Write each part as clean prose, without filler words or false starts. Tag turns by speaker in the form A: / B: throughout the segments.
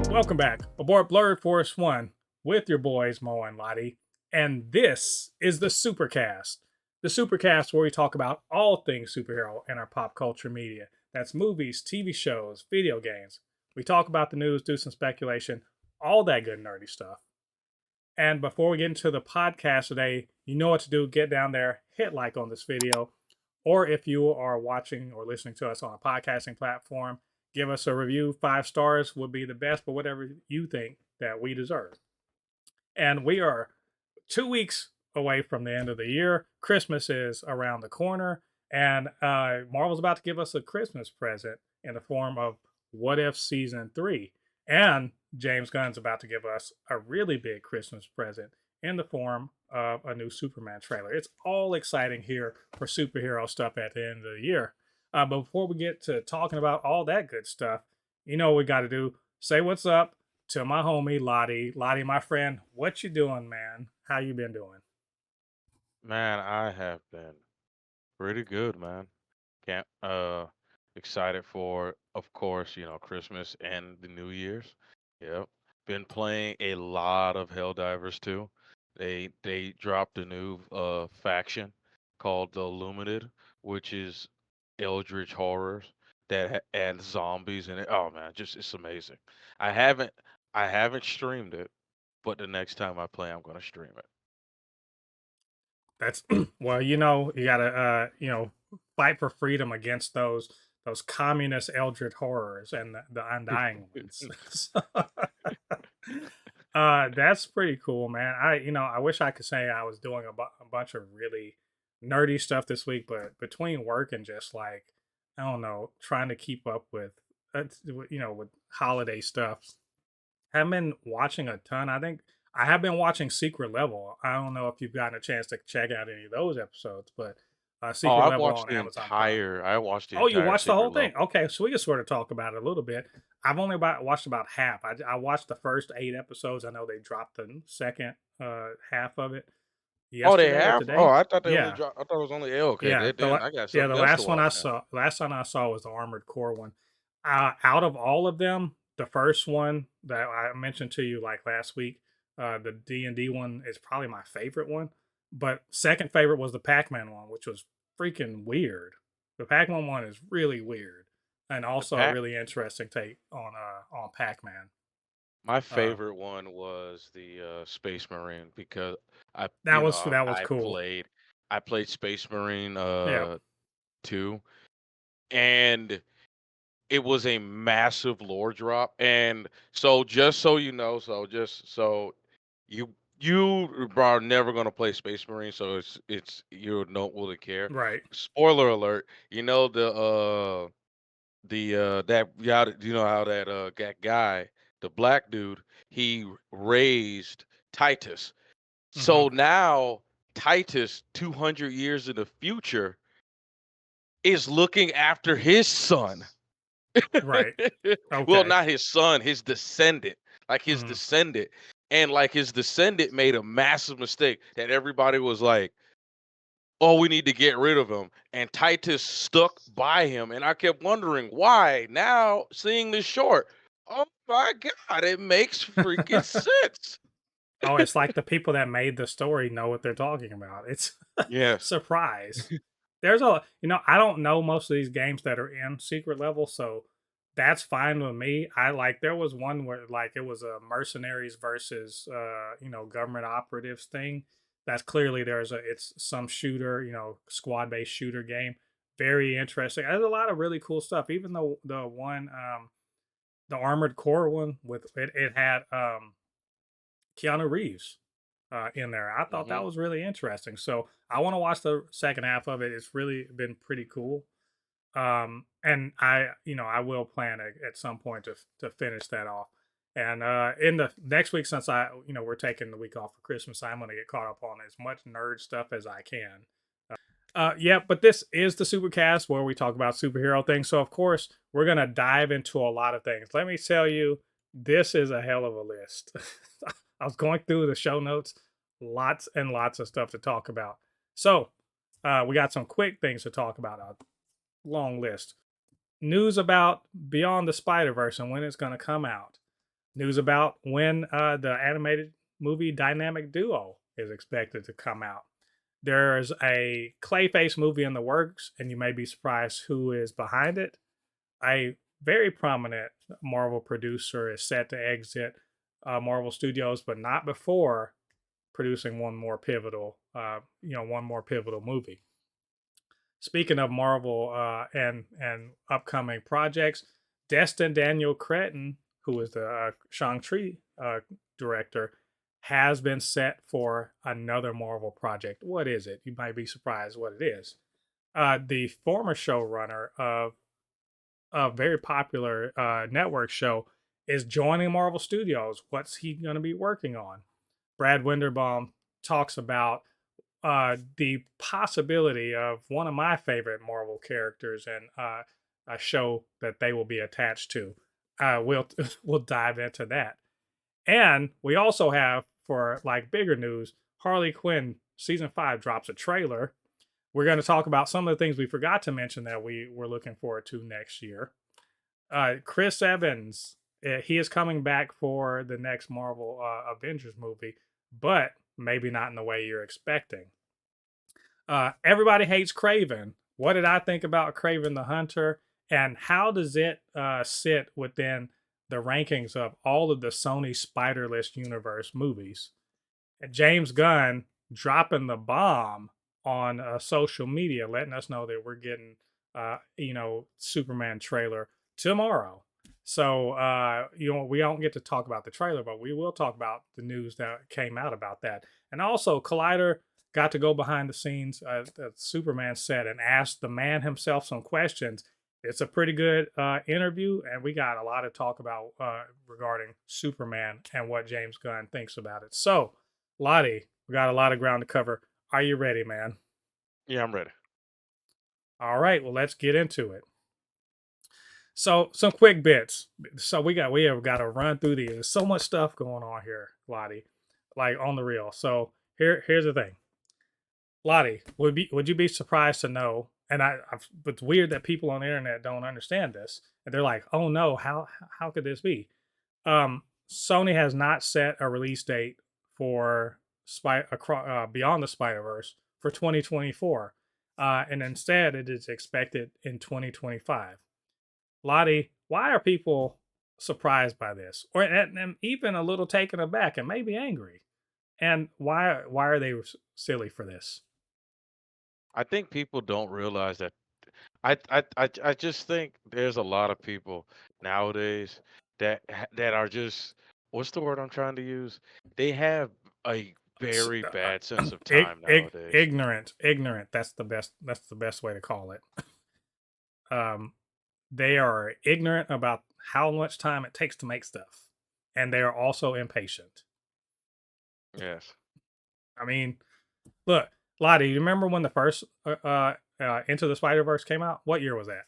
A: Welcome back aboard Blurred Forest 1 with your boys Mo and Lottie. And this is the Supercast. The Supercast where we talk about all things superhero in our pop culture media. That's movies, TV shows, video games. We talk about the news, do some speculation, all that good nerdy stuff. And before we get into the podcast today, you know what to do. Get down there, hit like on this video. Or if you are watching or listening to us on a podcasting platform, give us a review. 5 stars would be the best, but whatever you think that we deserve. And we are 2 weeks away from the end of the year. Christmas is around the corner, and Marvel's about to give us a Christmas present in the form of What If Season 3. And James Gunn's about to give us a really big Christmas present in the form of a new Superman trailer. It's all exciting here for superhero stuff at the end of the year. But before we get to talking about all that good stuff, you know what we got to do. Say what's up to my homie Lottie. Lottie, my friend, what you doing, man? How you been doing?
B: Man, I have been pretty good, man. Can't excited for, of course, Christmas and the New Year's. Yep. Been playing a lot of Helldivers too. They dropped a new faction called the Illuminated, which is eldritch horrors that add zombies in it. Oh man, just it's amazing. I haven't I haven't streamed it, but the next time I play, I'm gonna stream it.
A: That's well, you gotta fight for freedom against those communist eldritch horrors and the undying ones. So, that's pretty cool, man. I wish I could say I was doing a bunch of really nerdy stuff this week, but between work and just like I don't know, trying to keep up with with holiday stuff, I haven't been watching a ton. I think I have been watching Secret Level. I don't know if you've gotten a chance to check out any of those episodes, but
B: Oh,
A: Secret Level on Amazon Prime.
B: I watched the
A: Oh, you
B: entire
A: watched the
B: Secret
A: whole thing?
B: Level.
A: Okay, so we can sort of talk about it a little bit. I've only watched about half. I watched the first 8 episodes. I know they dropped the second half of it
B: Oh, they
A: yesterday or
B: have? Oh,
A: today.
B: I thought they only
A: Yeah,
B: dropped. I thought it was only okay.
A: yeah.
B: Then I got
A: The
B: something else to
A: last one
B: watch
A: I
B: now.
A: saw, was the Armored Core one. Out of all of them, the first one that I mentioned to you like last week, the D&D one is probably my favorite one. But second favorite was the Pac-Man one, which was freaking weird. The Pac-Man one is really weird, and
B: The
A: also a
B: pack.
A: really interesting take on Pac-Man.
B: My
A: Uh,
B: favorite one was the Space Marine because I,
A: that was that was
B: I
A: cool.
B: played Space Marine
A: Yeah,
B: 2, and it was a massive lore drop. And so just so you know, just so you are never gonna play Space Marine, so it's you don't really care.
A: right.
B: Spoiler alert, that you know how that guy, the black dude, he raised Titus.
A: Hmm.
B: So now Titus, 200 years in the future, is looking after his son.
A: Right.
B: Well,
A: Okay.
B: not his son, his descendant. Like his
A: Hmm.
B: descendant. And like his descendant made a massive mistake that everybody was like, oh, we need to get rid of him. And Titus stuck by him. And I kept wondering why. Now, seeing this short, oh my God, it makes freaking sense.
A: Oh, it's like the people that made the story know what they're talking about. It's
B: Yes.
A: surprise. There's I don't know most of these games that are in secret level, so that's fine with me. I like there was one where like it was a mercenaries versus government operatives thing. That's clearly it's some shooter, squad based shooter game. Very interesting. There's a lot of really cool stuff. Even the one the Armored Core one with it had Keanu Reeves in there. I thought
B: Hmm.
A: that was really interesting. So I want to watch the second half of it. It's really been pretty cool. And I will plan at some point to finish that off. And in the next week, since we're taking the week off for Christmas, I'm going to get caught up on as much nerd stuff as I can. Yeah, but this is the Supercast where we talk about superhero things. So of course we're gonna dive into a lot of things. Let me tell you, this is a hell of a list. I was going through the show notes, lots and lots of stuff to talk about. So, we got some quick things to talk about. A long list. News about Beyond the Spider-Verse and when it's going to come out. News about when the animated movie Dynamic Duo is expected to come out. There's a Clayface movie in the works, and you may be surprised who is behind it. A very prominent Marvel producer is set to exit Marvel Studios, but not before producing one more pivotal movie. Speaking of Marvel and upcoming projects, Destin Daniel Cretton, who is the Shang-Chi director, has been set for another Marvel project. What is it? You might be surprised what it is. The former showrunner of a very popular network show is joining Marvel Studios. What's he going to be working on? Brad Winderbaum talks about the possibility of one of my favorite Marvel characters and a show that they will be attached to. We'll dive into that. And we also have, for like bigger news, Harley Quinn season 5 drops a trailer. We're going to talk about some of the things we forgot to mention that we were looking forward to next year. Chris Evans, he is coming back for the next Marvel Avengers movie, but maybe not in the way you're expecting. Everybody hates Kraven. What did I think about Kraven the Hunter? And how does it sit within the rankings of all of the Sony Spider-Less universe movies? And James Gunn dropping the bomb on social media, letting us know that we're getting, Superman trailer tomorrow. So, we don't get to talk about the trailer, but we will talk about the news that came out about that. And also, Collider got to go behind the scenes at Superman set and ask the man himself some questions. It's a pretty good interview, and we got a lot to talk about regarding Superman and what James Gunn thinks about it. So, Lottie, we got a lot of ground to cover. Are you ready, man?
B: Yeah, I'm ready.
A: All right, well, let's get into it. So, some quick bits. So we have got to run through these. There's so much stuff going on here, Lottie, like on the real. So here's the thing, Lottie. Would you be surprised to know? And it's weird that people on the internet don't understand this, and they're like, "Oh no, how could this be?" Sony has not set a release date for Beyond the Spider-Verse for 2024, and instead it is expected in 2025. Lottie, why are people surprised by this, or and even a little taken aback and maybe angry? And why are they silly for this?
B: I think people don't realize that. I just think there's a lot of people nowadays that are just, what's the word I'm trying to use? They have a very bad sense of time nowadays.
A: Ignorant. That's the best. That's the best way to call it. They are ignorant about how much time it takes to make stuff, and they are also impatient.
B: Yes,
A: I mean, look, Lottie, you remember when the first Into the Spider-Verse came out? What year was that?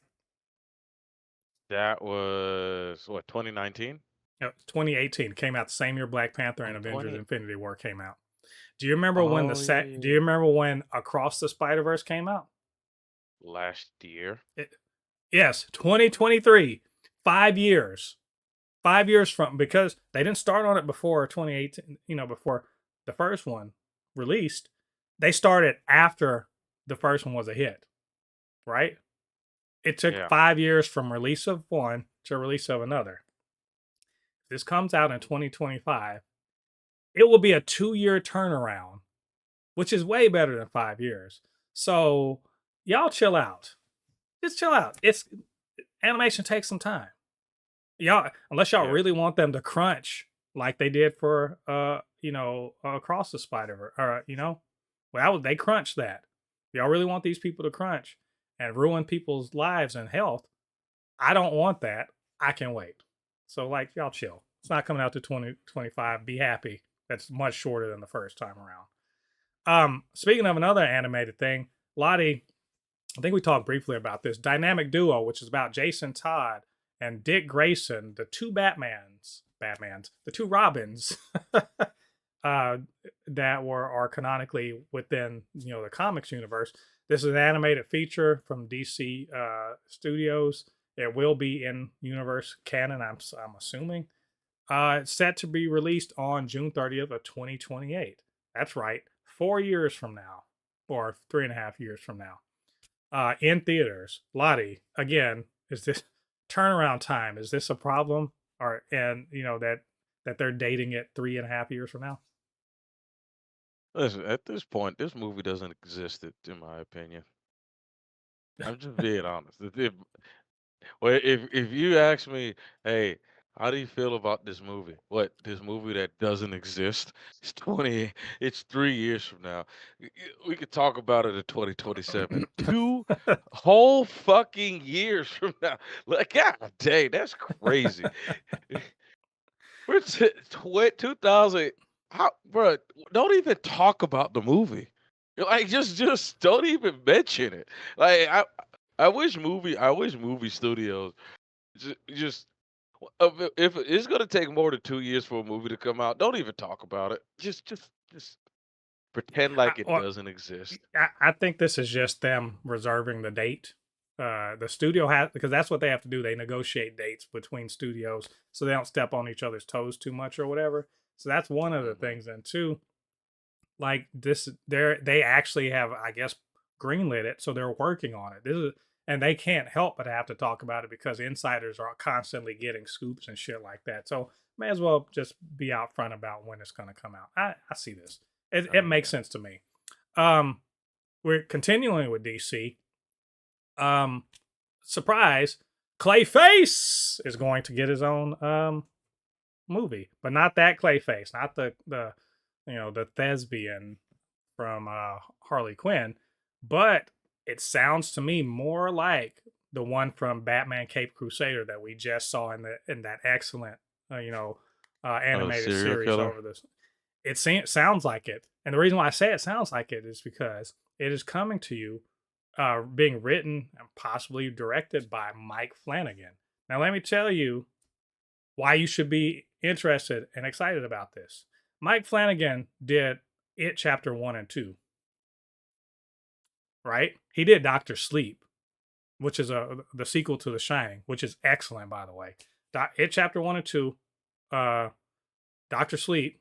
B: that was what, 2019?
A: 2018. It came out the same year Black Panther and
B: Oh,
A: Avengers
B: 20.
A: Infinity War came out. Do you remember when
B: Oh yeah, yeah,
A: Do you
B: yeah.
A: remember when Across the Spider-Verse came out?
B: Last year.
A: Yes, 2023. 5 years. 5 years from, because they didn't start on it before 2018, before the first one released. They started after the first one was a hit, right? It took
B: Yeah.
A: 5 years from release of one to release of another. This comes out in 2025. It will be a 2-year turnaround, which is way better than 5 years. So y'all chill out. Just chill out. It's animation takes some time. Y'all, unless y'all
B: Yeah.
A: really want them to crunch like they did for Across the Spider-Verse, well, they crunched that. Y'all really want these people to crunch and ruin people's lives and health? I don't want that. I can wait. So y'all chill. It's not coming out to 2025. Be happy. That's much shorter than the first time around. Speaking of another animated thing, Lottie, I think we talked briefly about this Dynamic Duo, which is about Jason Todd and Dick Grayson, the two Batmans Batmans, the two Robins uh, that are canonically within the comics universe. This is an animated feature from DC Studios. It will be in universe canon. I'm assuming. It's set to be released on June 30th of 2028. That's right, 4 years from now, or 3.5 years from now, in theaters. Lottie, again, is this turnaround time? Is this a problem, or and that they're dating it 3.5 years from now?
B: Listen, at this point, this movie doesn't exist, in my opinion. I'm just being honest. Well, if you ask me, hey, how do you feel about this movie? What, this movie that doesn't exist? It's 20, it's 3 years from now. We could talk about it in 2027. Two whole fucking years from now. Like, God dang, that's crazy. We're 2000. How, bro? Don't even talk about the movie. Like, just don't even mention it. Like, I wish movie studios just if it's gonna take more than 2 years for a movie to come out, don't even talk about it. Just pretend
A: I,
B: like it
A: well,
B: doesn't exist.
A: I think this is just them reserving the date. The studio has, because that's what they have to do. They negotiate dates between studios so they don't step on each other's toes too much or whatever. So that's one of the
B: Hmm.
A: things. And two, like this, they actually have, I guess, greenlit it, so they're working on it. This is, and they can't help but have to talk about it because insiders are constantly getting scoops and shit like that. So may as well just be out front about when it's going to come out. I see this. It
B: Oh
A: makes
B: yeah.
A: sense to me. Um, we're continuing with DC. Um, Surprise, Clayface is going to get his own movie, but not that Clayface, not the the thespian from Harley Quinn, but it sounds to me more like the one from Batman Cape Crusader that we just saw in that excellent
B: Oh, the
A: animated
B: serial
A: series
B: killer.
A: over this. Sounds like it, and the reason why I say it sounds like it is because it is coming to you, being written and possibly directed by Mike Flanagan. Now, let me tell you why you should be interested and excited about this. Mike Flanagan did It Chapter 1 and 2, right? He did Doctor Sleep, which is the sequel to The Shining, which is excellent, by the way. It Chapter 1 and 2, uh, Doctor Sleep.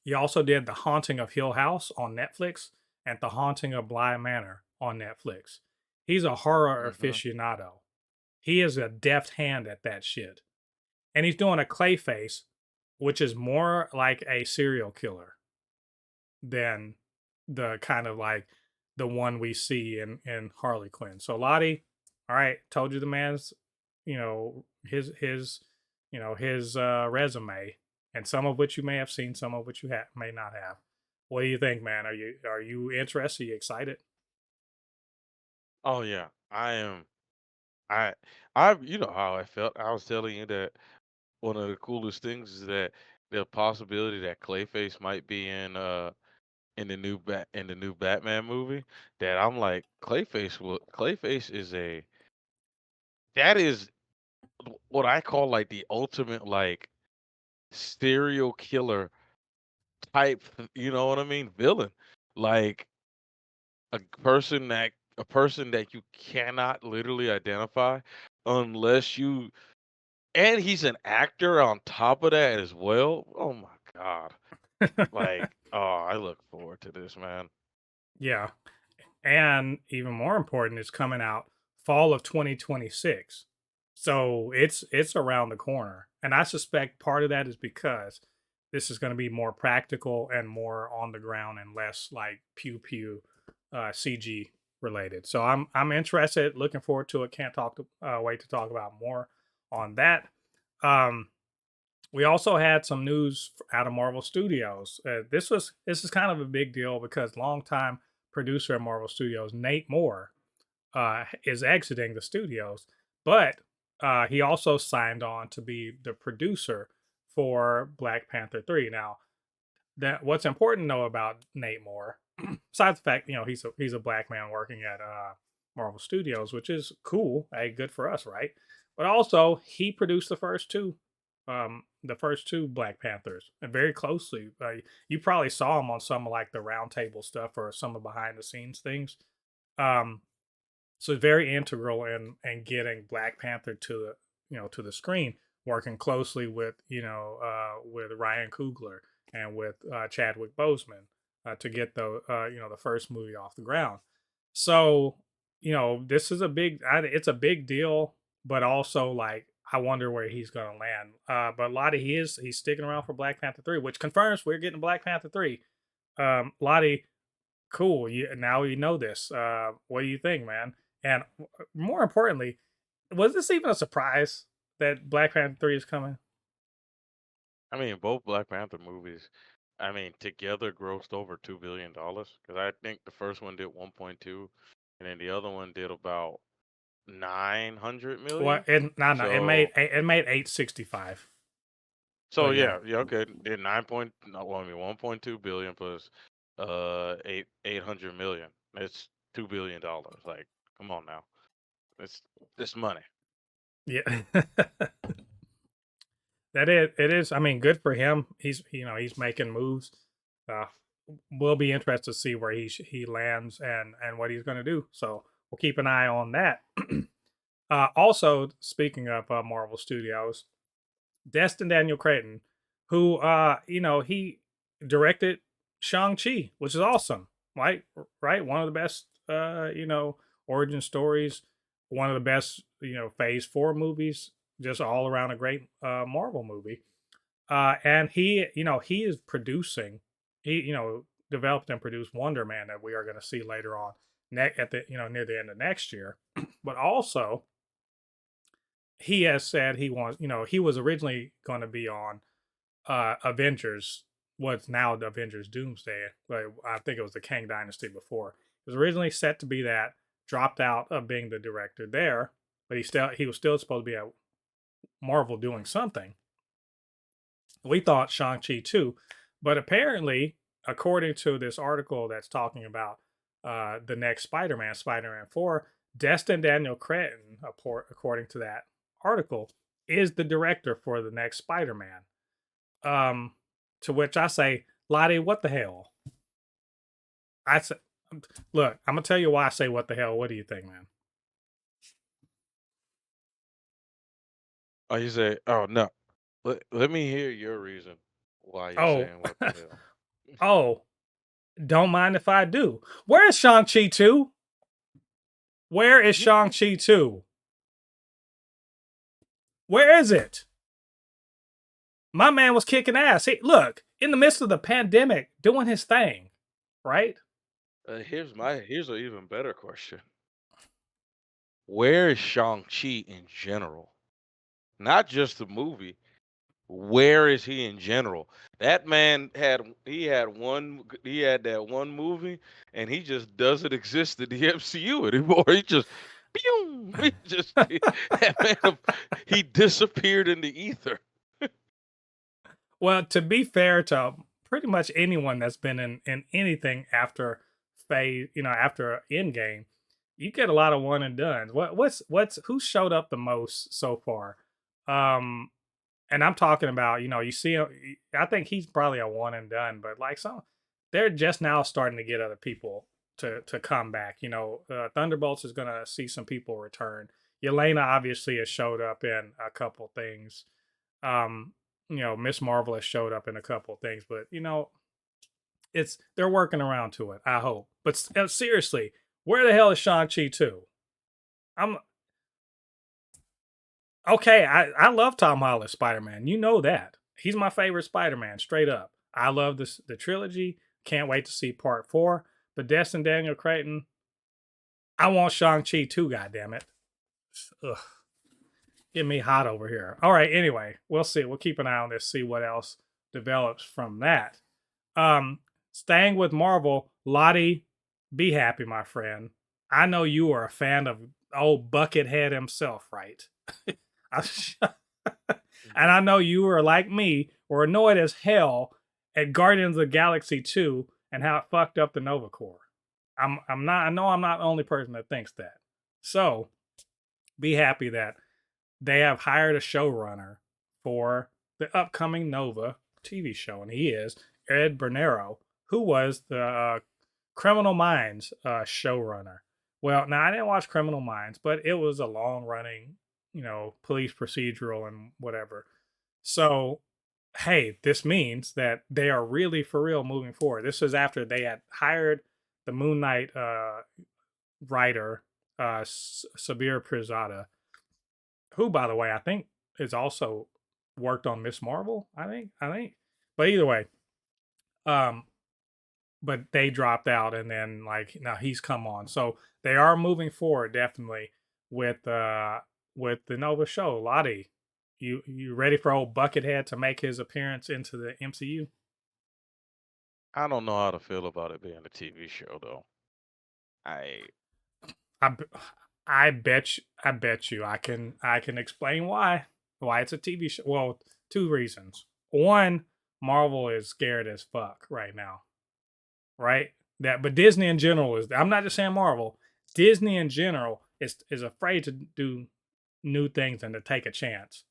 A: He also did The Haunting of Hill House on Netflix and The Haunting of Bly Manor on Netflix. He's a horror
B: Hmm.
A: aficionado. He is a deft hand at that shit. And he's doing a Clayface, which is more like a serial killer than the kind of like the one we see in Harley Quinn. So Lottie, all right, told you the man's, his his resume, and some of which you may have seen, some of which you may not have. What do you think, man? Are you interested? Are you excited?
B: Oh yeah, I am. I I you know how I felt. I was telling you that one of the coolest things is that the possibility that Clayface might be in the new Batman movie. That I'm like Clayface is a that is what I call like the ultimate like serial killer type. You know what I mean? Villain, like a person that you cannot literally identify unless you. And he's an actor on top of that as well. Oh my god! Like, oh, I look forward to this, man.
A: Yeah, and even more important, it's coming out fall of 2026. So it's around the corner. And I suspect part of that is because this is going to be more practical and more on the ground and less like pew pew CG related. So I'm interested, looking forward to it. Can't wait to talk about more on that. Um, we also had some news out of Marvel Studios. This is kind of a big deal because longtime producer at Marvel Studios, Nate Moore, is exiting the studios, but he also signed on to be the producer for Black Panther 3. Now, that what's important to know about Nate Moore, besides the fact he's a black man working at Marvel Studios, which is cool. Hey, good for us, right? But also he produced the first two the first two Black Panthers, and very closely. You probably saw him on some of like the roundtable stuff or some of behind the scenes things. Um, so very integral in getting Black Panther to the to the screen, working closely with Ryan Coogler and with Chadwick Boseman to get the the first movie off the ground. So this is it's a big deal, but also like I wonder where he's gonna land. But Lottie, he's sticking around for Black Panther 3, which confirms we're getting Black Panther 3. Lottie, cool. Now you know this. What do you think, man? And more importantly, was this even a surprise that Black Panther 3 is coming?
B: I mean, both Black Panther movies, I mean, together grossed over $2 billion because I think the first one did 1.2, and then the other one did about 900
A: Well,
B: million.
A: no,
B: So,
A: it made 865.
B: so
A: But yeah,
B: yeah, okay, did 9 point, no, well, I mean, 1.2 billion plus 800 million. It's $2 billion. Like, come on now, it's money.
A: yeah. It is. I mean, good for him. He's making moves. Uh, we'll be interested to see where he lands and what he's going to do. So we'll keep an eye on that. Also, speaking of Marvel Studios, Destin Daniel Cretton, who he directed Shang-Chi, which is awesome. Right, one of the best origin stories, one of the best phase 4 movies, just all around a great Marvel movie. And he is producing, he developed and produced Wonder Man that we are going to see later on at the near the end of next year. But also he has said he wants, he was originally going to be on Avengers, what's now the Avengers Doomsday, but I think it was the Kang Dynasty before. It was originally set to be that, dropped out of being the director there, but he was still supposed to be at Marvel doing something. We thought Shang-Chi too, but apparently, according to this article that's talking about the next Spider-Man, Spider-Man 4, Destin Daniel Cretton, according to that article, is the director for the next Spider-Man. Um, to which I say, Lottie, what the hell? I say, look, I'm gonna tell you why I say what the hell. What do you think, man?
B: Oh, you say, oh no. Let me hear your reason why you're
A: Oh,
B: saying what the hell.
A: oh, don't mind if I do. Where is Shang-Chi 2? Where is Shang-Chi 2? Where is it? My man was kicking ass. Hey, look, in the midst of the pandemic, doing his thing, right?
B: Here's an even better question. Where is Shang-Chi in general? Not just the movie. Where is he in general? That man he had that one movie and he just doesn't exist in the MCU anymore. He just pew, that man he disappeared in the ether.
A: Well, to be fair to pretty much anyone that's been in anything after phase, after Endgame, you get a lot of one and done. What's who showed up the most so far? Um, and I'm talking about, you see, I think he's probably a one and done, but like they're just now starting to get other people to come back. Thunderbolts is gonna see some people return. Yelena obviously has showed up in a couple things. Um, Miss Marvel has showed up in a couple things, but they're working around to it. I hope. But seriously, where the hell is Shang-Chi 2? I'm okay. I love Tom Holland Spider Man. You know that he's my favorite Spider Man. Straight up, I love the trilogy. Can't wait to see Part 4. But Destin Daniel Cretton, I want Shang-Chi 2. God damn it! Ugh, get me hot over here. All right. Anyway, we'll see. We'll keep an eye on this. See what else develops from that. Staying with Marvel, Lottie, be happy, my friend. I know you are a fan of old Buckethead himself, right? and I know you are like me, were annoyed as hell at Guardians of the Galaxy 2 and how it fucked up the Nova Corps. I'm not. I know I'm not the only person that thinks that. So be happy that they have hired a showrunner for the upcoming Nova TV show, and he is Ed Bernero, who was the Criminal Minds showrunner. Well, now I didn't watch Criminal Minds, but it was a long running, police procedural and whatever. So, hey, this means that they are really for real moving forward. This is after they had hired the Moon Knight writer, Sabir Pirzada, who, by the way, I think is also worked on Miss Marvel. I think. But either way, um, but they dropped out, and then like now he's come on, so they are moving forward definitely with the Nova show. Lottie, you ready for old Buckethead to make his appearance into the MCU?
B: I don't know how to feel about it being a TV show though. I
A: I, I bet you I can explain why it's a TV show. Well, two reasons. One, Marvel is scared as fuck right now, right? That, but Disney in general is. I'm not just saying Marvel. Disney in general is afraid to do new things and to take a chance.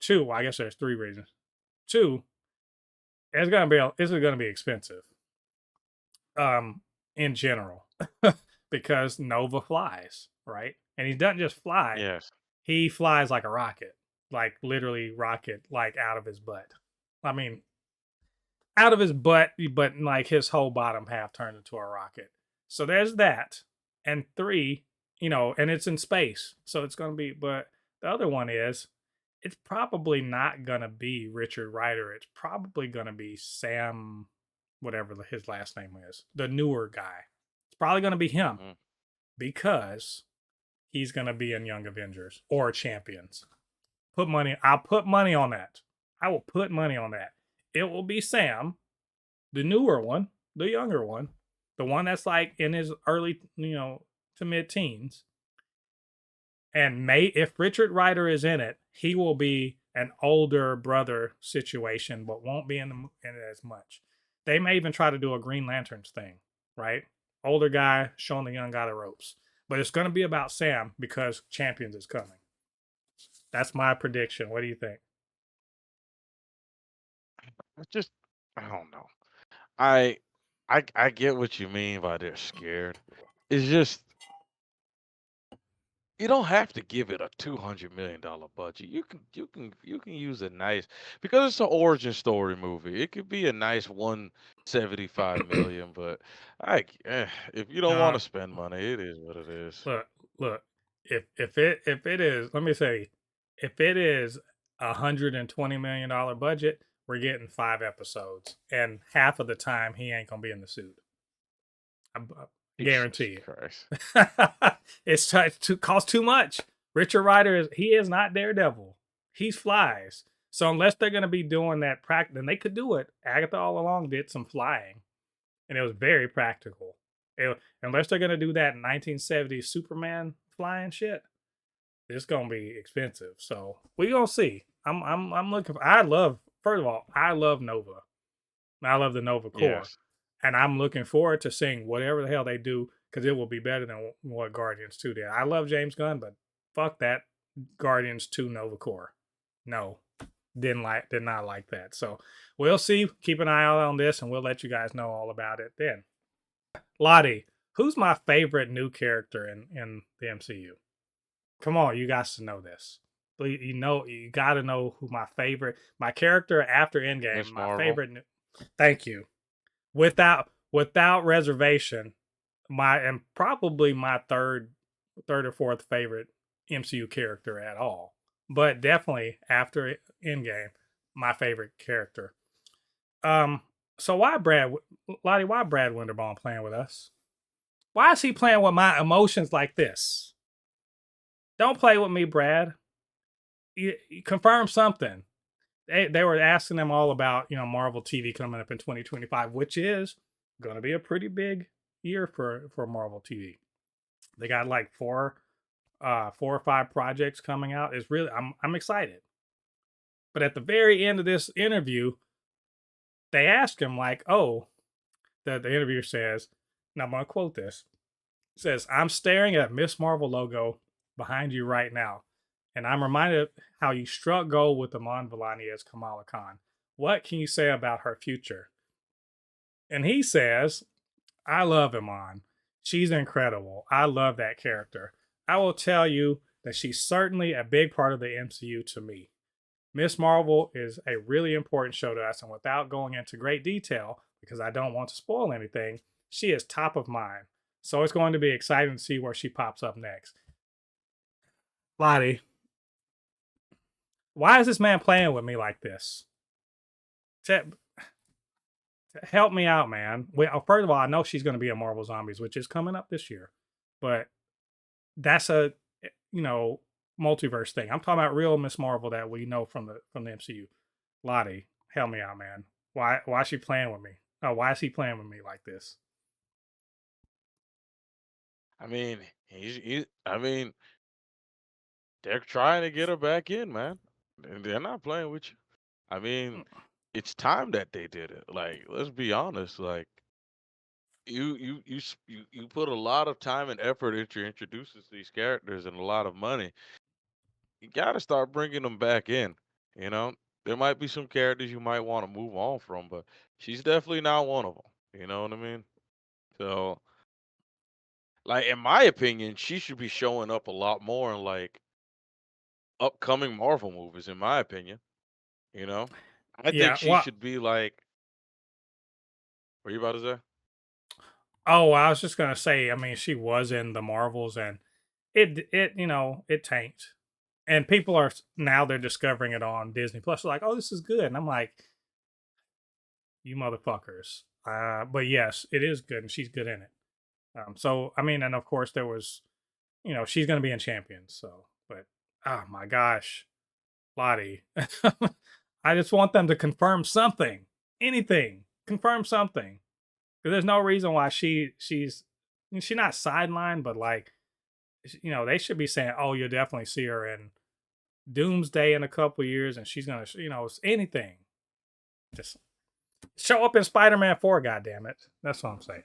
A: Two. I guess there's three reasons. Two, this is gonna be expensive. In general, because Nova flies, right? And he doesn't just fly;
B: yes.
A: he flies like a rocket, like literally rocket, like out of his butt. I mean, out of his butt, but like his whole bottom half turned into a rocket. So there's that. And three, and it's in space. So it's going to be, but the other one is, it's probably not going to be Richard Rider. It's probably going to be Sam, whatever his last name is, the newer guy. It's probably going to be him
B: Mm.
A: because he's going to be in Young Avengers or Champions. I'll put money on that. I will put money on that. It will be Sam, the newer one, the younger one, the one that's like in his early, to mid teens. And if Richard Rider is in it, he will be an older brother situation, but won't be in it as much. They may even try to do a Green Lanterns thing, right? Older guy showing the young guy the ropes. But it's going to be about Sam because Champions is coming. That's my prediction. What do you think?
B: Just I don't know. I I get what you mean by they're scared. It's just you don't have to give it a $200 million budget. You can use a nice because it's an origin story movie. It could be a nice 175 million, but if you don't want
A: Uh,
B: to spend money, it is what it is.
A: look, look. If it is, let me say, if it is $120 million budget, we're getting 5 episodes, and half of the time he ain't gonna be in the suit. I
B: Jesus
A: guarantee
B: Christ.
A: you. It's to cost too much. Richard Rider is not Daredevil. He flies. So unless they're gonna be doing that practice, then they could do it. Agatha all along did some flying, and it was very practical. Unless they're gonna do that 1970s Superman flying shit, it's gonna be expensive. So we gonna see. I'm looking. I love. First of all, I love Nova. I love the Nova core,
B: Yes.
A: and I'm looking forward to seeing whatever the hell they do because it will be better than what Guardians 2 did. I love James Gunn, but fuck that Guardians 2 Nova core. No, did not like that. So we'll see. Keep an eye out on this, and we'll let you guys know all about it then. Lottie, who's my favorite new character in the MCU? Come on, you guys to know this. You got to know who my character after Endgame,
B: Miss
A: my
B: Marvel.
A: favorite. Thank you. Without reservation, and probably my third or fourth favorite MCU character at all. But definitely after Endgame, my favorite character. Um, so why Brad Winderbaum playing with us? Why is he playing with my emotions like this? Don't play with me, Brad. You confirm something. They were asking them all about Marvel TV coming up in 2025, which is going to be a pretty big year for Marvel TV. They got like four or five projects coming out. It's really I'm excited. But at the very end of this interview, they asked him like, "Oh," the interviewer says, now I'm gonna quote this. It says, "I'm staring at Miss Marvel logo behind you right now, And I'm reminded of how you struck gold with Iman Vellani as Kamala Khan. What can you say about her future? And he says, I love Iman. She's incredible. I love that character. I will tell you that she's certainly a big part of the MCU to me. Miss Marvel is a really important show to us, and without going into great detail, because I don't want to spoil anything, she is top of mind. So it's going to be exciting to see where she pops up next. Lottie, why is this man playing with me like this? Help me out, man. Well, first of all, I know she's going to be in Marvel Zombies, which is coming up this year, but that's a multiverse thing. I'm talking about real Miss Marvel that we know from the MCU. Lottie, help me out, man. Why is she playing with me? Why is he playing with me like this?
B: I mean, I mean, they're trying to get her back in, man. They're not playing with you. I mean, it's time that they did it. Like, let's be honest. Like, you put a lot of time and effort into introducing these characters and a lot of money. You got to start bringing them back in. You know, there might be some characters you might want to move on from, but she's definitely not one of them. You know what I mean? So, like, in my opinion, she should be showing up a lot more in like upcoming Marvel movies. In my opinion, you know, I think
A: Yeah.
B: she
A: Well,
B: should be like. What are you about to say?
A: oh, I was just gonna say. I mean, she was in the Marvels, and it tanked, and people are now they're discovering it on Disney Plus. They're like, oh, this is good, and I'm like, you motherfuckers. But yes, it is good, and she's good in it. So I mean, and of course there was, she's gonna be in Champions. So, but oh my gosh, Lottie, I just want them to confirm something, anything, confirm something. Because there's no reason why she's not sidelined, but like, they should be saying, oh, you'll definitely see her in Doomsday in a couple years, and she's gonna, anything. Just show up in Spider-Man 4, goddamn it. That's what I'm saying.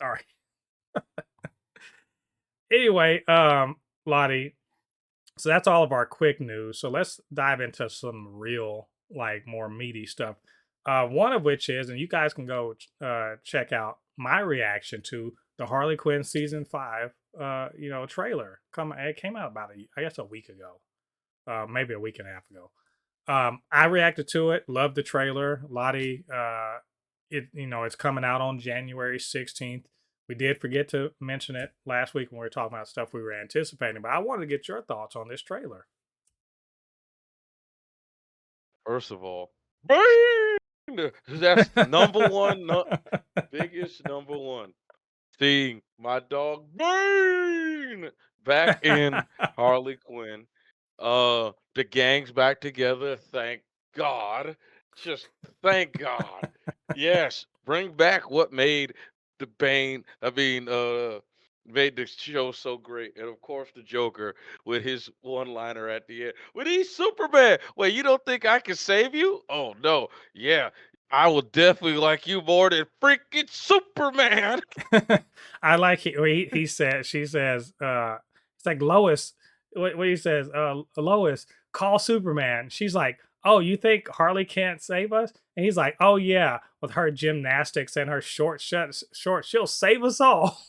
A: All right. Anyway, Lottie, so that's all of our quick news. So let's dive into some real, like, more meaty stuff. One of which is, and you guys can go check out my reaction to the Harley Quinn season 5, trailer. It came out about I guess a week ago, maybe a week and a half ago. I reacted to it. Loved the trailer. Lottie, it's coming out on January 16th. We did forget to mention it last week when we were talking about stuff we were anticipating, but I wanted to get your thoughts on this trailer.
B: First of all, burn! That's number one, biggest number one. Seeing my dog burn back in Harley Quinn. The gang's back together. Thank God. Just thank God. Yes, bring back what made the Bane. Made the show so great, and of course the Joker with his one-liner at the end. When he's Superman, wait, you don't think I can save you? Oh no, yeah, I will definitely like you more than freaking Superman.
A: I like he said she says it's like Lois what he says Lois call Superman. She's like, oh, you think Harley can't save us? And he's like, oh yeah, with her gymnastics and her short, she'll save us all.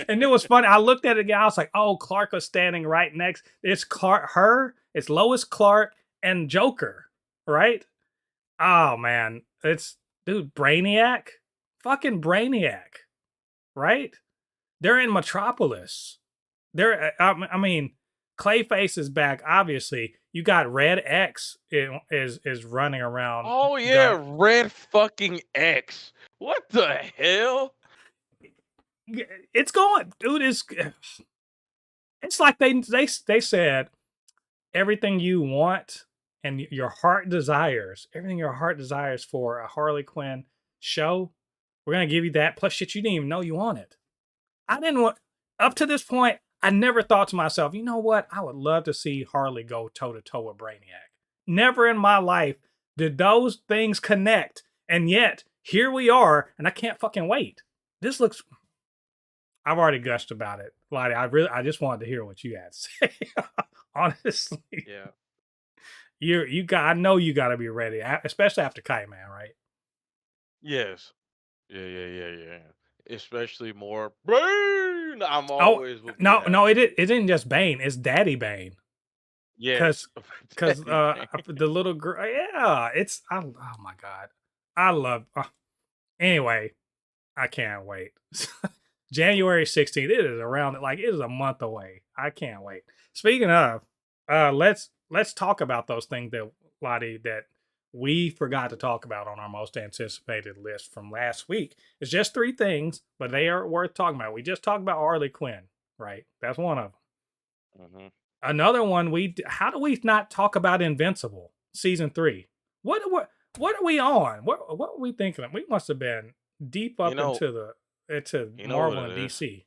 A: And it was funny. I looked at it again. I was like, oh, Clark was standing right next. It's it's Lois, Clark, and Joker, right? Oh man, it's dude, Brainiac, fucking Brainiac, right? They're in Metropolis. I mean, Clayface is back. Obviously, you got Red X is running around.
B: Oh yeah,
A: Gun.
B: Red fucking X. What the hell?
A: It's going, dude. It's like they said everything you want and your heart desires, everything your heart desires for a Harley Quinn show. We're gonna give you that. Plus, shit, you didn't even know you want it. I didn't want up to this point. I never thought to myself, you know what? I would love to see Harley go toe to toe with Brainiac. Never in my life did those things connect, and yet here we are, and I can't fucking wait. This looks I've already gushed about it. Lottie, I just wanted to hear what you had to say. Honestly,
B: Yeah.
A: I know you got to be ready, especially after Kite Man, right?
B: Yes. Yeah. Especially more Brain. I'm
A: Oh
B: always will be
A: no,
B: happy.
A: it isn't just Bane. It's Daddy Bane.
B: Yes.
A: Cause, cause,
B: Teddy Bang.
A: the little girl, yeah, oh my god, I love. Anyway, I can't wait. January 16th. It is around like it is a month away. I can't wait. Speaking of, let's talk about those things that Lottie that we forgot to talk about on our most anticipated list from last week. It's just three things, but they are worth talking about. We just talked about Harley Quinn, right? That's one of them.
B: Hmm.
A: Another one. How do we not talk about Invincible season 3? What are we on? What were we thinking of? We must have been deep
B: You
A: up
B: know,
A: into
B: you know what
A: Marvel
B: it
A: and
B: is.
A: DC.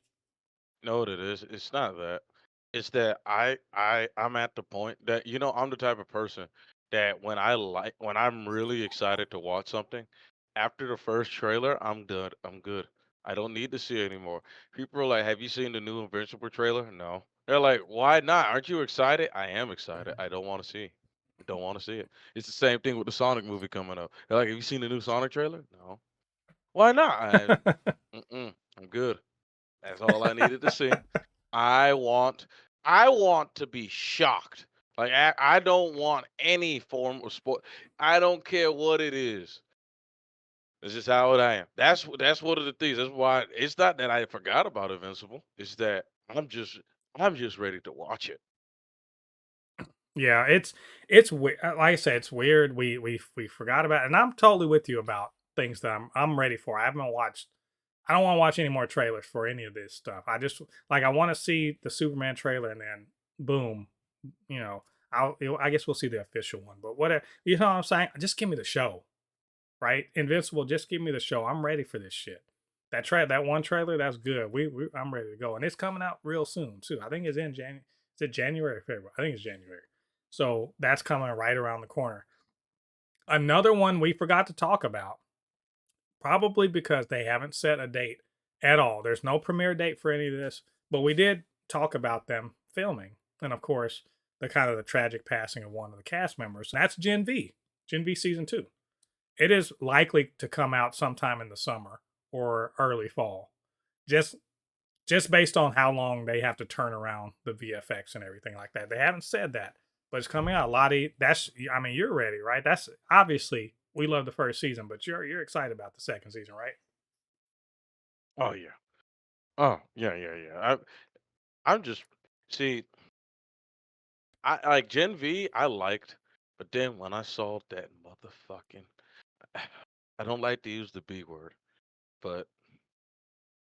B: You know what it is. It's not that. It's that I'm at the point that I'm the type of person that when I'm really excited to watch something, after the first trailer, I'm done. I'm good. I don't need to see it anymore. People are like, "Have you seen the new Invincible trailer?" No. They're like, "Why not? Aren't you excited?" I am excited. I don't want to see. I don't want to see it. It's the same thing with the Sonic movie coming up. They're like, "Have you seen the new Sonic trailer?" No. Why not? I'm good. That's all I needed to see. I want I want to be shocked. Like I don't want any form of sport. I don't care what it is. This is how I am. That's one of the things. That's why it's not that I forgot about Invincible. It's that I'm just ready to watch it.
A: Yeah, it's weird. Like I said, it's weird. We forgot about it. And I'm totally with you about things that I'm ready for. I haven't watched. I don't want to watch any more trailers for any of this stuff. I just like I want to see the Superman trailer and then boom, you know, I guess we'll see the official one. But whatever, you know what I'm saying? Just give me the show, right? Invincible, just give me the show. I'm ready for this shit. That one trailer, that's good. I'm ready to go, and it's coming out real soon too. I think it's in January. Is it January or February? I think it's January. So that's coming right around the corner. Another one we forgot to talk about, probably because they haven't set a date at all. There's no premiere date for any of this, but we did talk about them filming, and of course, the kind of the tragic passing of one of the cast members. And that's Gen V season 2. It is likely to come out sometime in the summer or early fall. Just just based on how long they have to turn around the VFX and everything like that. They haven't said that, but it's coming out. Lottie, I mean, you're ready, right? That's obviously we love the first season, but you're excited about the second season, right?
B: Oh yeah. Oh yeah. I'm just see. I like Gen V. I liked, but then when I saw that motherfucking, I don't like to use the B word, but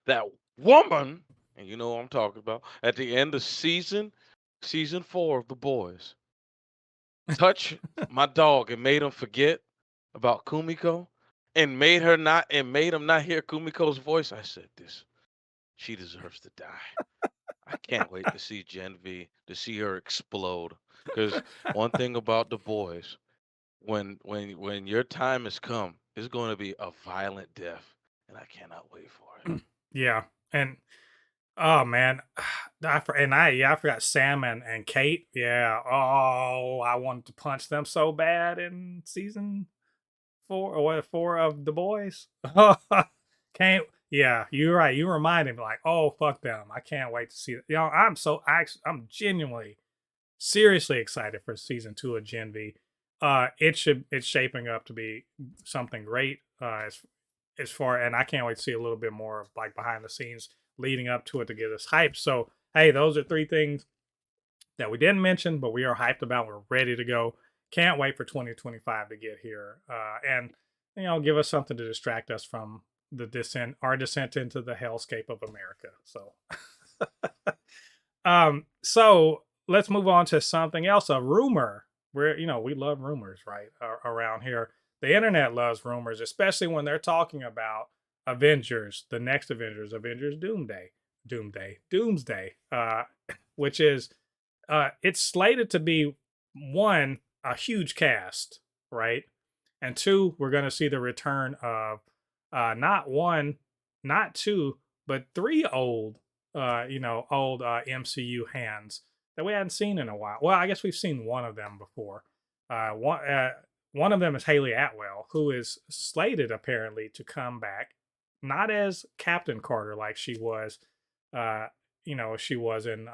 B: that woman, and you know what I'm talking about, at the end of season 4 of The Boys, touch my dog and made him forget about Kumiko and made him not hear Kumiko's voice. I said this, she deserves to die. I can't wait to see Gen V, to see her explode. Because one thing about The Boys, when your time has come, it's going to be a violent death, and I cannot wait for it.
A: Yeah, and oh man, I forgot Sam and Kate. Yeah. Oh, I wanted to punch them so bad in season 4 or what 4 of The Boys. Can't. Yeah, you're right. You reminded me like, oh fuck them. I can't wait to see it. You know, I'm genuinely, seriously excited for season 2 of Gen V. It's shaping up to be something great. As far, and I can't wait to see a little bit more of like behind the scenes leading up to it to get us hyped. So hey, those are three things that we didn't mention, but we are hyped about. We're ready to go. Can't wait for 2025 to get here, and give us something to distract us from our descent into the hellscape of America. So let's move on to something else. A rumor. We love rumors, right? Around here, the internet loves rumors, especially when they're talking about Avengers, the next Avengers Doomsday, which is it's slated to be one, a huge cast, right? And two, we're going to see the return of not one, not two, but three old, old MCU hands that we hadn't seen in a while. Well, I guess we've seen one of them before. One of them is Hayley Atwell, who is slated apparently to come back, not as Captain Carter like she was, she was in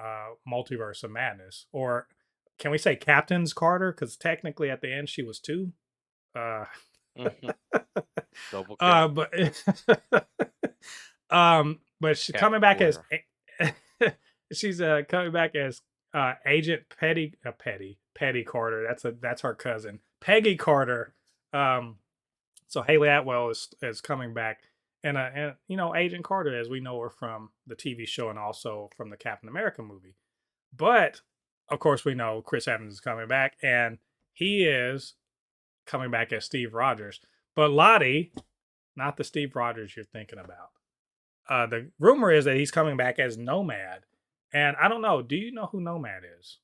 A: Multiverse of Madness, or can we say Captain's Carter? Because technically at the end she was two. Uh,
B: Mhm. Double cap.
A: but but she's
B: Cap
A: coming back as
B: Quarter.
A: she's coming back as Agent Petty Carter. That's her cousin Peggy Carter. So Hayley Atwell is coming back, and Agent Carter as we know her from the TV show and also from the Captain America movie. But of course we know Chris Evans is coming back, and he is coming back as Steve Rogers. But Lottie, not the Steve Rogers you're thinking about. The rumor is that he's coming back as Nomad. And I don't know. Do you know who Nomad is?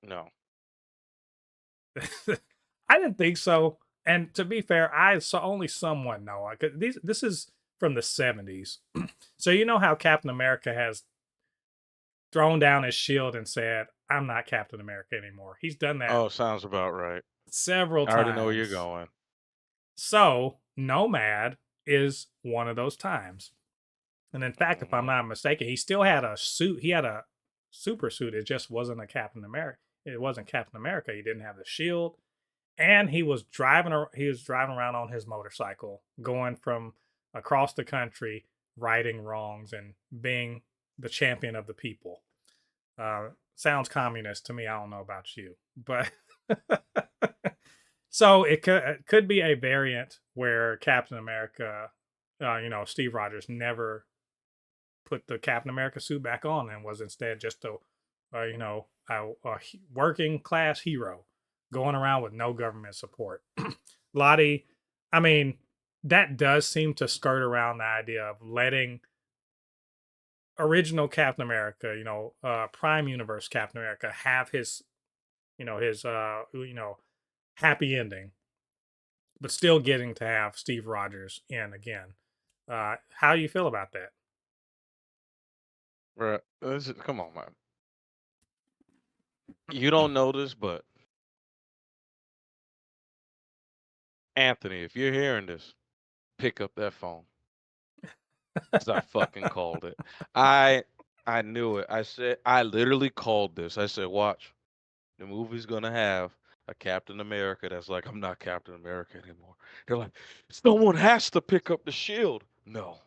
B: No.
A: I didn't think so. And to be fair, I saw only someone know. This is from the 70s. So you know how Captain America has thrown down his shield and said, I'm not Captain America anymore. He's done that
B: Oh, sounds about right.
A: several
B: I already know where you're
A: times.
B: going.
A: So Nomad is one of those times. And in fact, if I'm
B: Mhm.
A: not mistaken, he still had a suit. He had a super suit. It just wasn't a Captain America. It wasn't Captain America. He didn't have the shield, and he was driving. He was driving around on his motorcycle, going from across the country, righting wrongs and being the champion of the people. Sounds communist to me. I don't know about you, but so it could be a variant where Captain America, Steve Rogers never put the Captain America suit back on and was instead just a working class hero going around with no government support. Lottie, I mean, that does seem to skirt around the idea of letting original Captain America, Prime Universe Captain America, have his happy ending, but still getting to have Steve Rogers in again. How do you feel about that?
B: Bruh, come on, man. You don't know this, but Anthony, if you're hearing this, pick up that phone. 'Cause I fucking called it. I I knew it. I literally called this. I said, watch. The movie's gonna have a Captain America that's like, I'm not Captain America anymore. They're like, someone has to pick up the shield. No,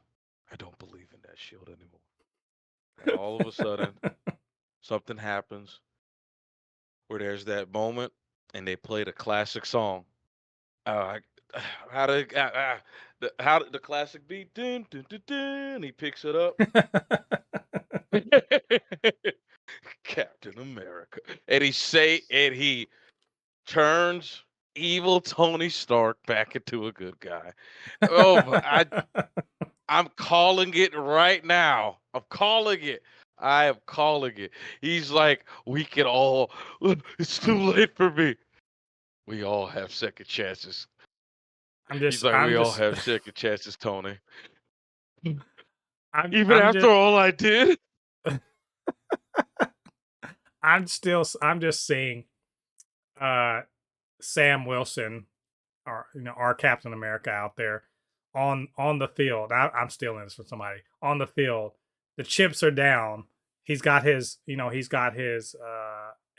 B: I don't believe in that shield anymore. And all of a sudden, something happens where there's that moment and they play the classic song. Uh, I- how did how did the classic beat? Dun, dun, dun, dun, he picks it up. Captain America. And he turns evil Tony Stark back into a good guy. Oh, I'm calling it right now. I'm calling it. I am calling it. He's like, we can all. It's too late for me. We all have second chances.
A: I'm
B: He's
A: just,
B: like,
A: I'm
B: we all
A: just,
B: have second chances, Tony.
A: I'm,
B: Even
A: I'm
B: after
A: just,
B: all I did.
A: I'm just seeing, uh, Sam Wilson, our Captain America out there on the field. I'm stealing this from somebody on the field. The chips are down. He's got his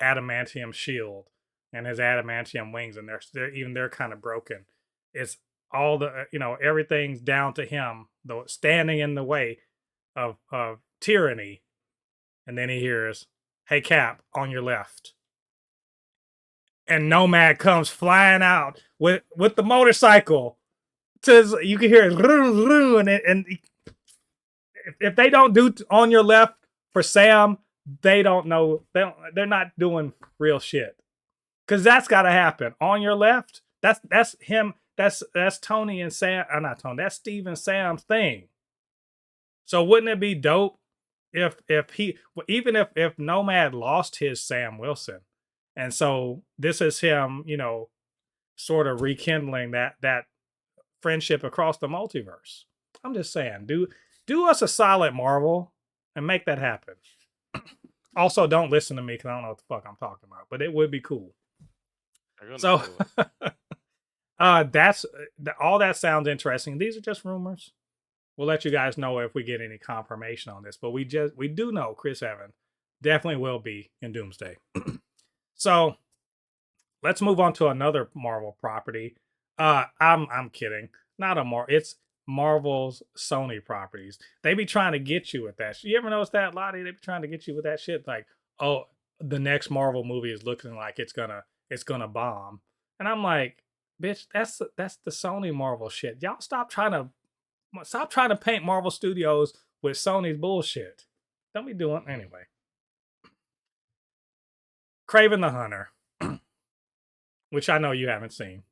A: adamantium shield and his adamantium wings, and they're kind of broken. It's all everything's down to him, though, standing in the way of tyranny. And then he hears, "Hey Cap, on your left." And Nomad comes flying out with the motorcycle. You can hear it, and if they don't do on your left for Sam, they don't know. They're not doing real shit, because that's got to happen on your left. That's him. That's Tony and Sam. Not Tony. That's Steve and Sam's thing. So wouldn't it be dope if he, even if Nomad lost his Sam Wilson, and so this is him, sort of rekindling that friendship across the multiverse. I'm just saying, dude. Do us a solid, Marvel, and make that happen. Also, don't listen to me because I don't know what the fuck I'm talking about, but it would be cool.
B: They're gonna
A: So,
B: do it.
A: that's all. That sounds interesting. These are just rumors. We'll let you guys know if we get any confirmation on this, but we do know Chris Evans definitely will be in Doomsday. So let's move on to another Marvel property. I'm kidding. Not a Marvel. It's Marvel's Sony properties. They be trying to get you with that. You ever notice that, Lottie? They be trying to get you with that shit. Like, oh, the next Marvel movie is looking like it's gonna bomb, and I'm like, bitch, that's the Sony Marvel shit. Y'all stop trying to paint Marvel Studios with Sony's bullshit. Don't be doing anyway. Kraven the Hunter, which I know you haven't seen.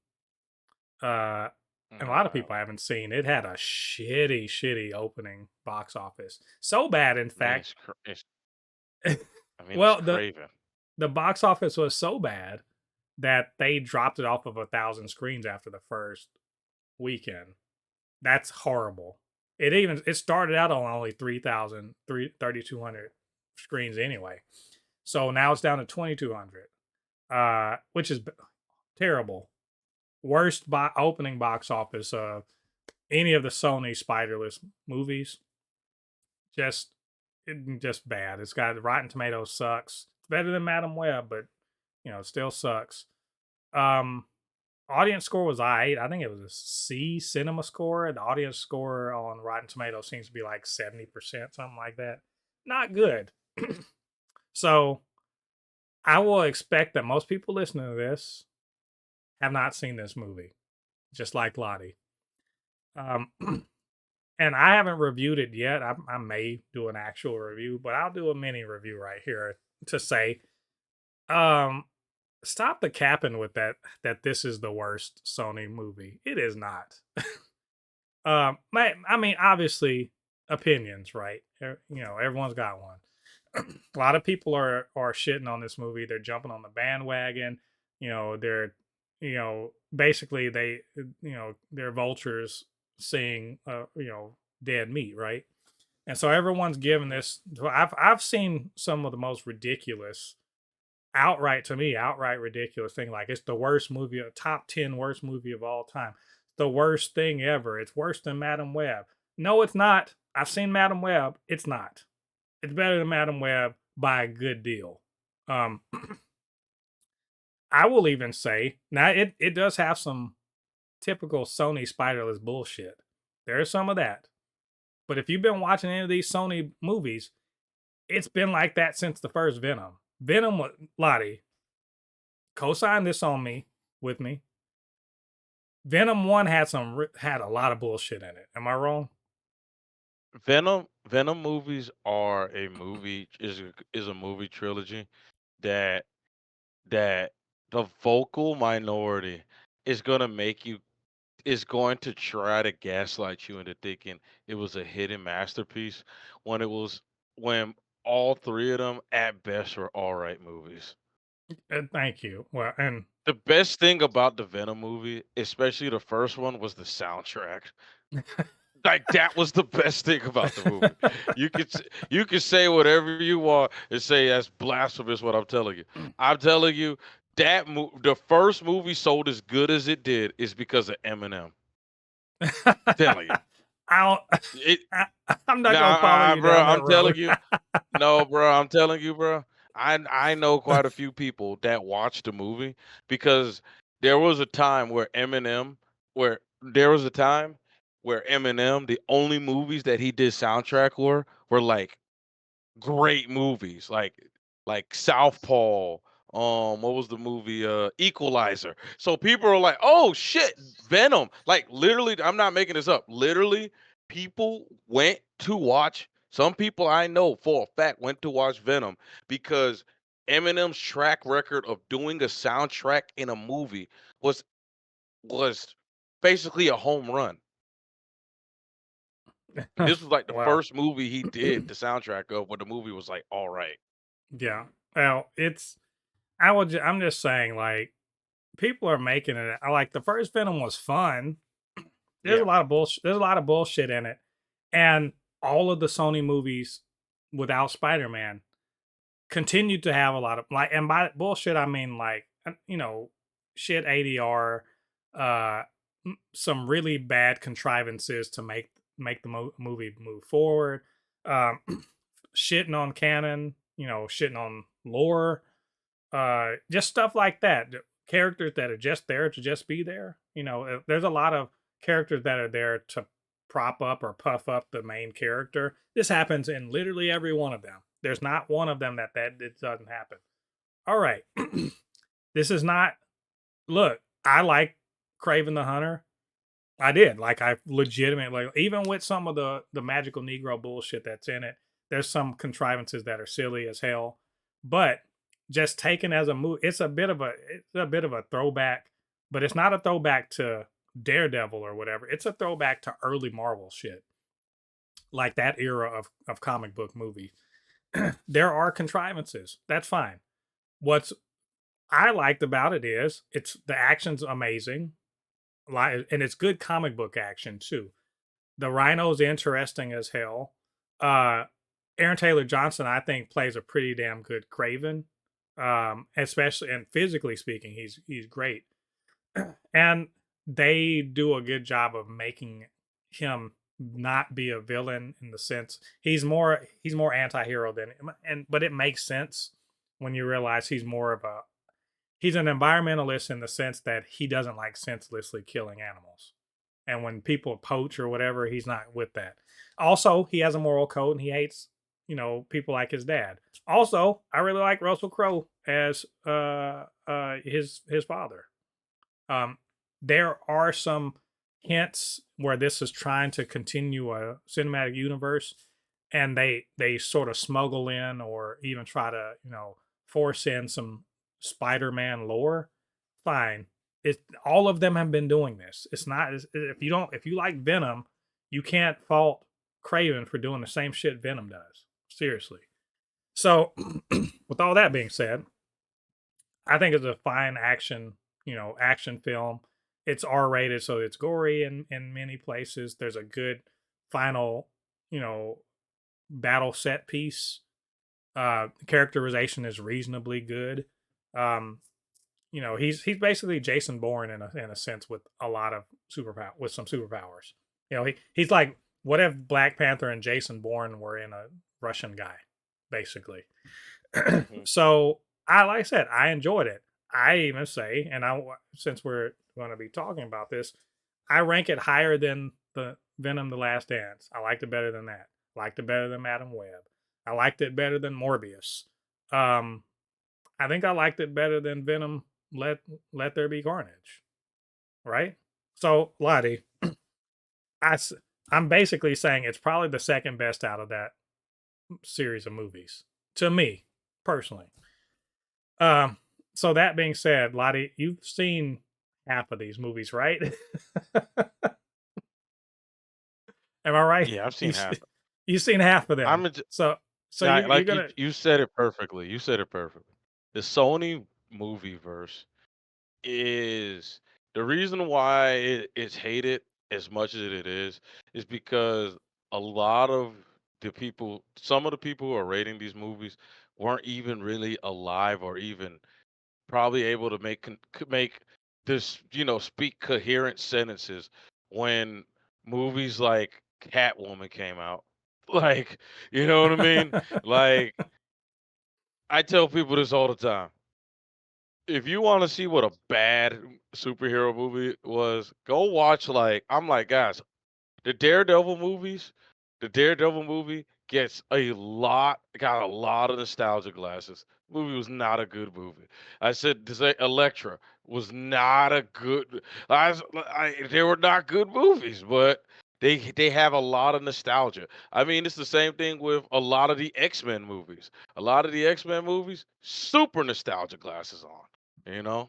A: And a lot of people haven't seen. It had a shitty opening box office. So bad, in
B: I mean,
A: fact.
B: it's
A: Well,
B: Craven.
A: the box office was so bad that they dropped it off of 1,000 screens after the first weekend. That's horrible. It started out on only 3,200 screens anyway. So now it's down to 2,200, which is terrible. Worst opening box office of any of the Sony Spiderless movies. Just bad. It's got Rotten Tomatoes sucks. It's better than Madam Web, but it still sucks. Audience score was I think it was a C cinema score. The audience score on Rotten Tomatoes seems to be like 70%, something like that. Not good. So I will expect that most people listening to this have not seen this movie, just like Lottie. And I haven't reviewed it yet. I may do an actual review, but I'll do a mini review right here to say, stop the capping with that this is the worst Sony movie. It is not. I mean, obviously, opinions, right? Everyone's got one. A lot of people are shitting on this movie. They're jumping on the bandwagon. They're basically they're vultures seeing dead meat, right? And so everyone's giving this. I've seen some of the most ridiculous, outright ridiculous thing. Like, it's the worst movie, top 10 worst movie of all time. The worst thing ever. It's worse than Madam Web. No, it's not. I've seen Madam Web. It's not. It's better than Madam Web by a good deal. I will even say, now it does have some typical Sony Spiderless bullshit. There is some of that. But if you've been watching any of these Sony movies, it's been like that since the first Venom. Venom, Lottie, co-sign this with me. Venom 1 had a lot of bullshit in it. Am I wrong?
B: Venom movies are a movie is a movie trilogy that that the vocal minority is gonna make you is going to try to gaslight you into thinking it was a hidden masterpiece when when all three of them at best were all right movies.
A: Thank you. Well, and
B: The best thing about the Venom movie, especially the first one, was the soundtrack. Like, that was the best thing about the movie. You could say whatever you want and say that's blasphemous. What I'm telling you, the first movie sold as good as it did is because of Eminem. Telling you, it.
A: I'm not gonna follow you
B: Bro.
A: down that
B: I'm telling
A: road.
B: you, no, bro. I'm telling you, bro. I know quite a few people that watched the movie because there was a time where Eminem, the only movies that he did soundtrack were like great movies, like Southpaw. What was the movie? Equalizer. So people are like, "Oh shit, Venom!" Like, literally, I'm not making this up. Literally, people went to watch. Some people I know for a fact went to watch Venom because Eminem's track record of doing a soundtrack in a movie was basically a home run. And this was like the
A: Well,
B: first movie he did the soundtrack of, where the movie was like all right.
A: yeah. Well, I'm just saying, like, people are making it. I like the first Venom was fun. There's a
B: Yeah.
A: lot of bullshit. There's a lot of bullshit in it, and all of the Sony movies without Spider-Man continued to have a lot of like, and by bullshit I mean like shit ADR, uh, some really bad contrivances to make the movie move forward, um, shitting on canon, shitting on lore, just stuff like that. Characters that are just there to just be there. There's a lot of characters that are there to prop up or puff up the main character. This happens in literally every one of them. There's not one of them that it doesn't happen. All right, this is not. Look, I like Kraven the Hunter. I did. Like I legitimately, like, even with some of the magical Negro bullshit that's in it, there's some contrivances that are silly as hell. But just taken as a movie, it's a bit of a throwback, but it's not a throwback to Daredevil or whatever. It's a throwback to early Marvel shit, like that era of comic book movies. There are contrivances. That's fine. What's I liked about it is the action's amazing, like, and it's good comic book action too. The Rhino's interesting as hell. Uh, Aaron Taylor Johnson, I think, plays a pretty damn good Kraven. Especially and physically speaking, he's great. And they do a good job of making him not be a villain in the sense he's more anti-hero than, and but it makes sense when you realize he's an environmentalist in the sense that he doesn't like senselessly killing animals. And when people poach or whatever, he's not with that. Also, he has a moral code and he hates, people like his dad. Also, I really like Russell Crowe as his father. Um, there are some hints where this is trying to continue a cinematic universe, and they sort of smuggle in or even try to force in some Spider-Man lore. Fine, it all of them have been doing this. It's not if you like Venom, you can't fault Craven for doing the same shit Venom does. Seriously. So, with all that being said, I think it's a fine action film. It's R-rated, so it's gory in many places. There's a good final, you know, battle set piece. Characterization is reasonably good. Um, he's basically Jason Bourne in a sense with a lot of some superpowers. He's like, what if Black Panther and Jason Bourne were in a Russian guy, basically.
B: Hmm.
A: So like I said, I enjoyed it. I even say, and since we're going to be talking about this, I rank it higher than the Venom: The Last Dance. I liked it better than that. I liked it better than Madam Web. I liked it better than Morbius. Um, I think I liked it better than Venom. Let There Be Carnage. Right. So Lottie, I I'm basically saying it's probably the second best out of that series of movies to me personally. Um, so that being said, Lottie, you've seen half of these movies, right? Am I right?
B: Yeah, I've
A: You
B: seen half.
A: you've seen half of them.
B: I'm a,
A: So you're
B: like you
A: gonna.
B: you said it perfectly. You said it perfectly. The Sony movie verse is the reason why it's hated as much as it is because a lot of some of the people who are rating these movies weren't even really alive or even probably able to make this speak coherent sentences when movies like Catwoman came out. Like, you know what I mean? Like, I tell people this all the time. If you want to see what a bad superhero movie was, go watch, like, I'm like, guys, the Daredevil movies, the Daredevil movie got a lot of nostalgia glasses. Movie was not a good movie. I said to say Elektra was not a good. They were not good movies, but they have a lot of nostalgia. I mean, it's the same thing with a lot of the X-Men movies. A lot of the X-Men movies, super nostalgia glasses on, you know.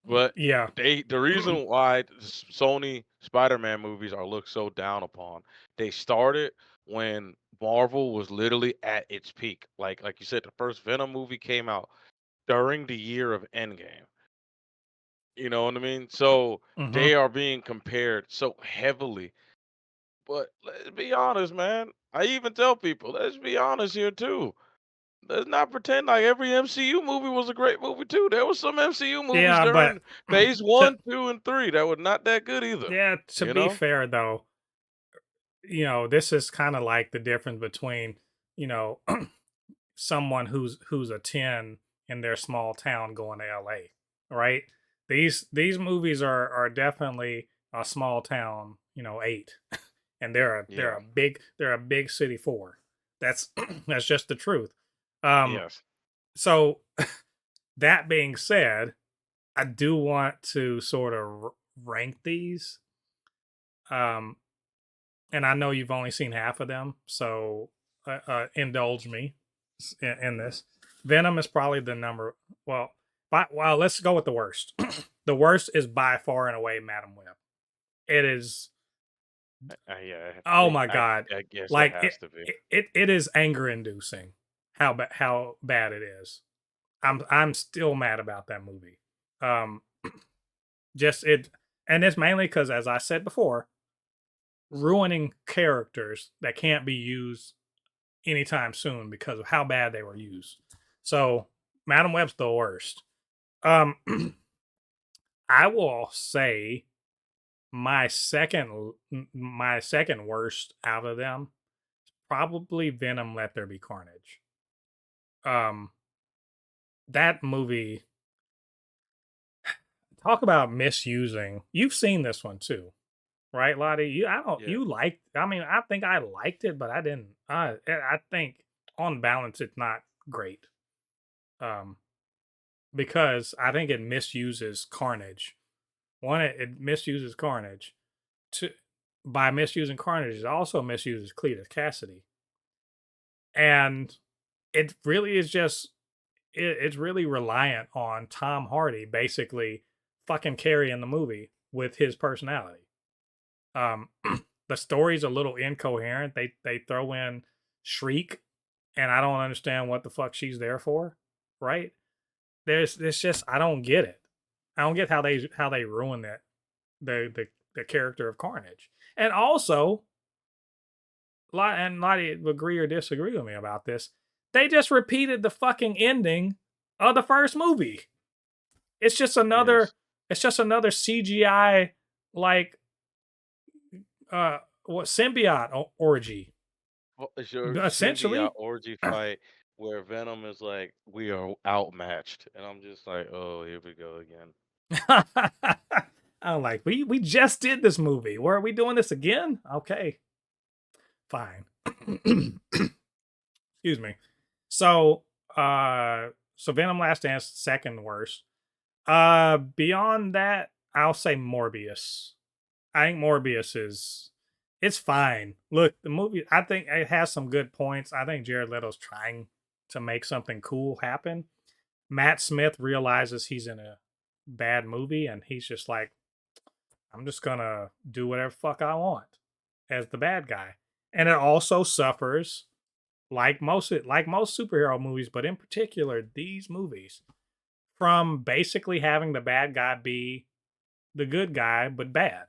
B: But
A: Yeah.
B: the reason why Sony Spider-Man movies are looked so down upon, they started when Marvel was literally at its peak. Like you said, the first Venom movie came out during the year of Endgame. You know what I mean? So
A: Hmm.
B: they are being compared so heavily but let's be honest, man. I even tell people, let's be honest here too. Let's not pretend like every MCU movie was a great movie too. There was some MCU movies
A: Yeah, but
B: during phase
A: to,
B: 1, 2, and 3 that were not that good either.
A: yeah, to
B: You
A: be
B: know?
A: fair though, this is kind of like the difference between, you know, someone who's a 10 in their small town going to LA, right? These movies are definitely a small town, 8. And
B: Yeah.
A: they're a big city 4. That's that's just the truth. Um
B: Yes.
A: so that being said, I do want to sort of rank these. Um and I know you've only seen half of them, so indulge me in this. Venom is probably the number. Well, let's go with the worst. The worst is by far and away Madam Web. It is.
B: Yeah.
A: Oh my god!
B: I guess it
A: Like
B: has to be.
A: it is anger inducing. How bad it is. I'm still mad about that movie. Um, just it, and it's mainly because, as I said before, ruining characters that can't be used anytime soon because of how bad they were used. So Madam Web's the worst. Um, I will say my second worst out of them probably Venom Let There Be Carnage. Um, that movie, talk about misusing. You've seen this one too, right, Lottie?
B: Yeah.
A: You liked, I mean, I think I liked it, but I didn't. I think on balance, it's not great. Um, because I think it misuses Carnage. One, it misuses Carnage. Two, by misusing Carnage, it also misuses Cletus Cassidy. And it really is just it's really reliant on Tom Hardy basically fucking carrying the movie with his personality. Um, the story's a little incoherent. They throw in Shriek, and I don't understand what the fuck she's there for. Right? There's just I don't get it. I don't get how they ruin that the character of Carnage. And also, and Lottie agree or disagree with me about this. They just repeated the fucking ending of the first movie. It's just another
B: Yes.
A: it's just another CGI like what symbiote orgy.
B: Well, it's your symbiote
A: Essentially.
B: orgy fight where Venom is like, we are outmatched. And I'm just like, oh, here we go again.
A: I'm like, we just did this movie. Where are we doing this again? Okay. Fine. Excuse me. So so Venom Last Dance second worst. Beyond that, I'll say Morbius. I think Morbius is it's fine. Look, the movie I think it has some good points. I think Jared Leto's trying to make something cool happen. Matt Smith realizes he's in a bad movie and he's just like, I'm just gonna do whatever fuck I want as the bad guy. And it also suffers like most superhero movies, but in particular these movies, from basically having the bad guy be the good guy but bad.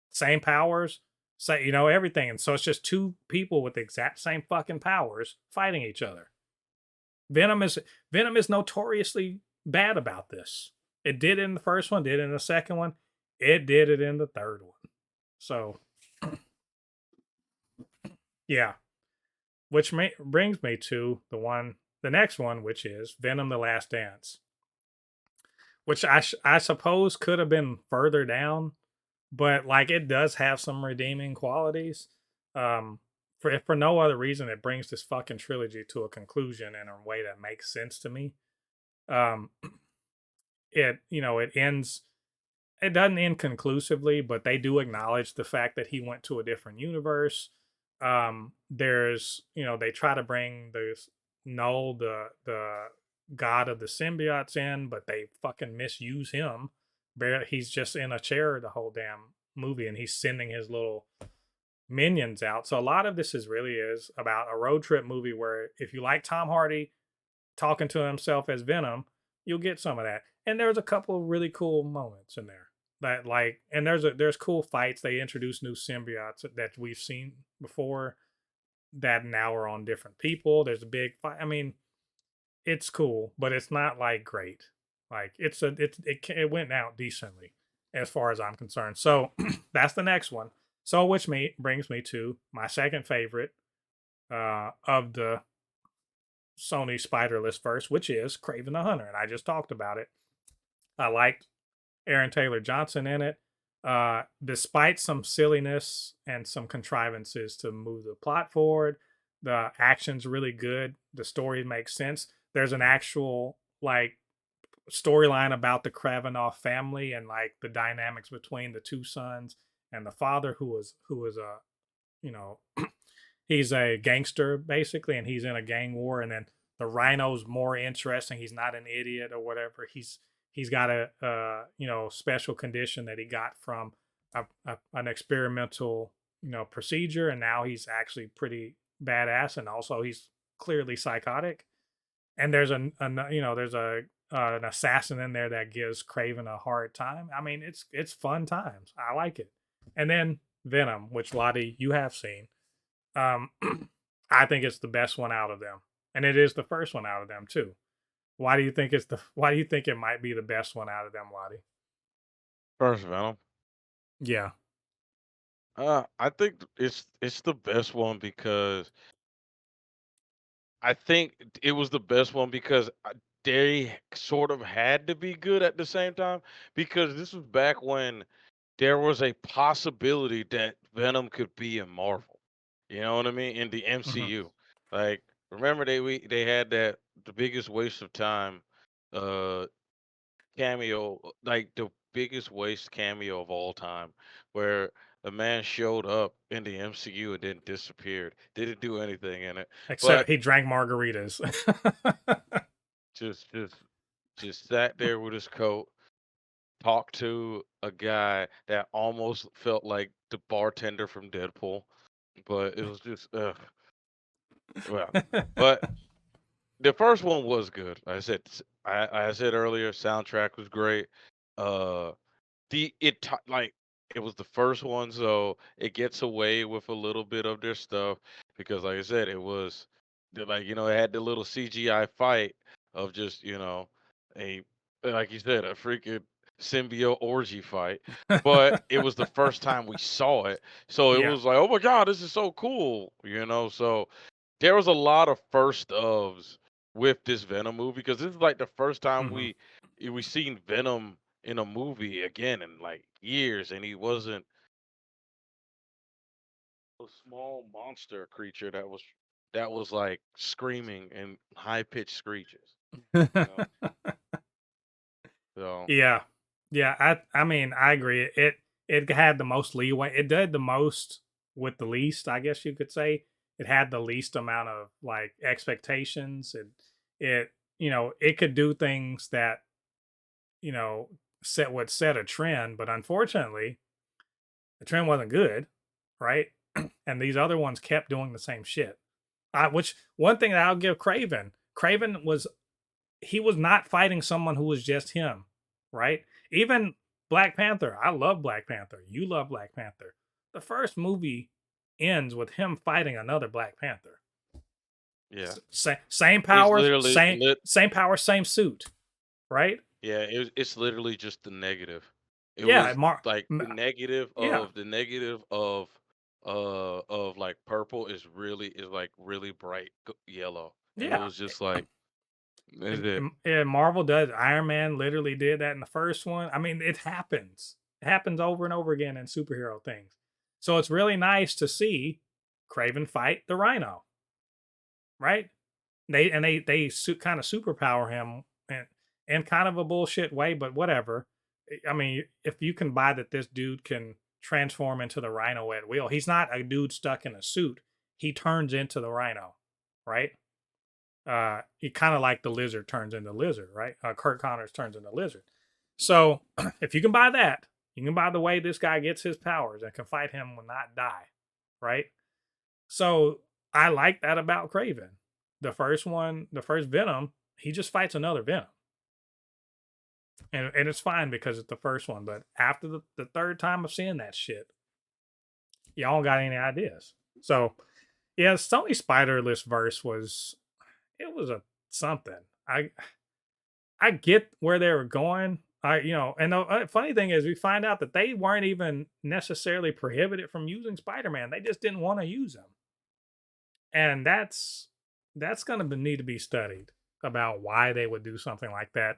A: Same powers, say everything. And so it's just two people with the exact same fucking powers fighting each other. Venom is Venom is notoriously bad about this. It did it in the first one, did it in the second one, it did it in the third one. So yeah, which brings me to the next one, which is Venom: The Last Dance, which I suppose could have been further down, but like it does have some redeeming qualities. Um, for no other reason, it brings this fucking trilogy to a conclusion in a way that makes sense to me. Um, it ends. It doesn't end conclusively, but they do acknowledge the fact that he went to a different universe. There's they try to bring this Null, the god of the symbiotes, in, but they fucking misuse him. He's just in a chair the whole damn movie, and he's sending his little minions out. So a lot of this is about a road trip movie where if you like Tom Hardy talking to himself as Venom, you'll get some of that. And there's a couple of really cool moments in there. that like, and there's cool fights. They introduce new symbiotes that we've seen before that now are on different people. There's a big fight. I mean, it's cool, but it's not like great. Like it went out decently as far as I'm concerned. So that's the next one. So which brings me to my second favorite of the Sony Spider-Less verse, which is Kraven the Hunter, and I just talked about it. I liked Aaron Taylor Johnson in it. Despite some silliness and some contrivances to move the plot forward, the action's really good. The story makes sense. There's an actual like storyline about the Kravinoff family and like the dynamics between the two sons and the father, who was a you know he's a gangster basically, and he's in a gang war. And then the Rhino's more interesting. He's not an idiot or whatever. He's got a special condition that he got from an experimental procedure, and now he's actually pretty badass, and also he's clearly psychotic. And there's there's a an assassin in there that gives Craven a hard time. I mean, it's fun times. I like it. And then Venom, which Lottie you have seen. Um, I think it's the best one out of them, and it is the first one out of them too. Why do you think it's the? Why do you think it might be the best one out of them, Lottie?
B: First Venom.
A: Yeah.
B: I think it's the best one because I think it was the best one because they sort of had to be good at the same time because this was back when there was a possibility that Venom could be in Marvel. You know what I mean? In the
A: Hmm.
B: MCU. Like remember they had that the biggest waste of time uh cameo, like the biggest waste cameo of all time, where a man showed up in the MCU and then disappeared. Didn't do anything in it.
A: Except
B: But
A: he drank margaritas.
B: just just just sat there with his coat, talked to a guy that almost felt like the bartender from Deadpool, but it was just well. But the first one was good. Like I said, I said earlier, soundtrack was great. Uh, like it was the first one, so it gets away with a little bit of their stuff because, like I said, it was like it had the little CGI fight of just a like you said a freaking symbiote orgy fight, but it was the first time we saw it, so it
A: Yeah.
B: was like, oh my god, this is so cool, So there was a lot of first ofs with this Venom movie because this is like the first time
A: Hmm.
B: we seen Venom in a movie again in like years, and he wasn't a small monster creature that was like screaming and high pitched screeches, you know. So
A: Yeah. Yeah. I mean, I agree. It had the most leeway. It did the most with the least, I guess you could say. It had the least amount of like expectations. It could do things that, you know, set a trend, but unfortunately, the trend wasn't good, right? And these other ones kept doing the same shit. Which one thing that I'll give Craven was he was not fighting someone who was just him, right? Even Black Panther, I love Black Panther. You love Black Panther. The first movie ends with him fighting another Black Panther.
B: yeah,
A: Same
B: it's
A: powers,
B: literally lit.
A: same power, same suit, right?
B: Yeah, it's literally just the negative. It
A: Yeah,
B: was like the negative
A: yeah,
B: of like purple is like really bright yellow, and it
A: yeah.
B: was just like is
A: And,
B: it.
A: and, and Marvel does. Iron Man literally did that in the first one. I mean, it happens. It happens over and over again in superhero things. So it's really nice to see Craven fight the Rhino, right? They kind of superpower him in kind of a bullshit way, but whatever. I mean, if you can buy that this dude can transform into the Rhino at will, he's not a dude stuck in a suit. He turns into the Rhino, right? He kind of like the lizard turns into lizard, right? Kurt Connors turns into lizard. So if you can buy that, you can buy the way this guy gets his powers and can fight him and not die, right? So I like that about Craven. The first one, the first Venom, he just fights another Venom, and it's fine because it's the first one. But after the third time of seeing that shit, y'all don't got any ideas. So yeah, Sony Spiderless verse was it was a something. I get where they were going. And the funny thing is, we find out that they weren't even necessarily prohibited from using Spider-Man. They just didn't want to use him, and that's going to need to be studied about why they would do something like that.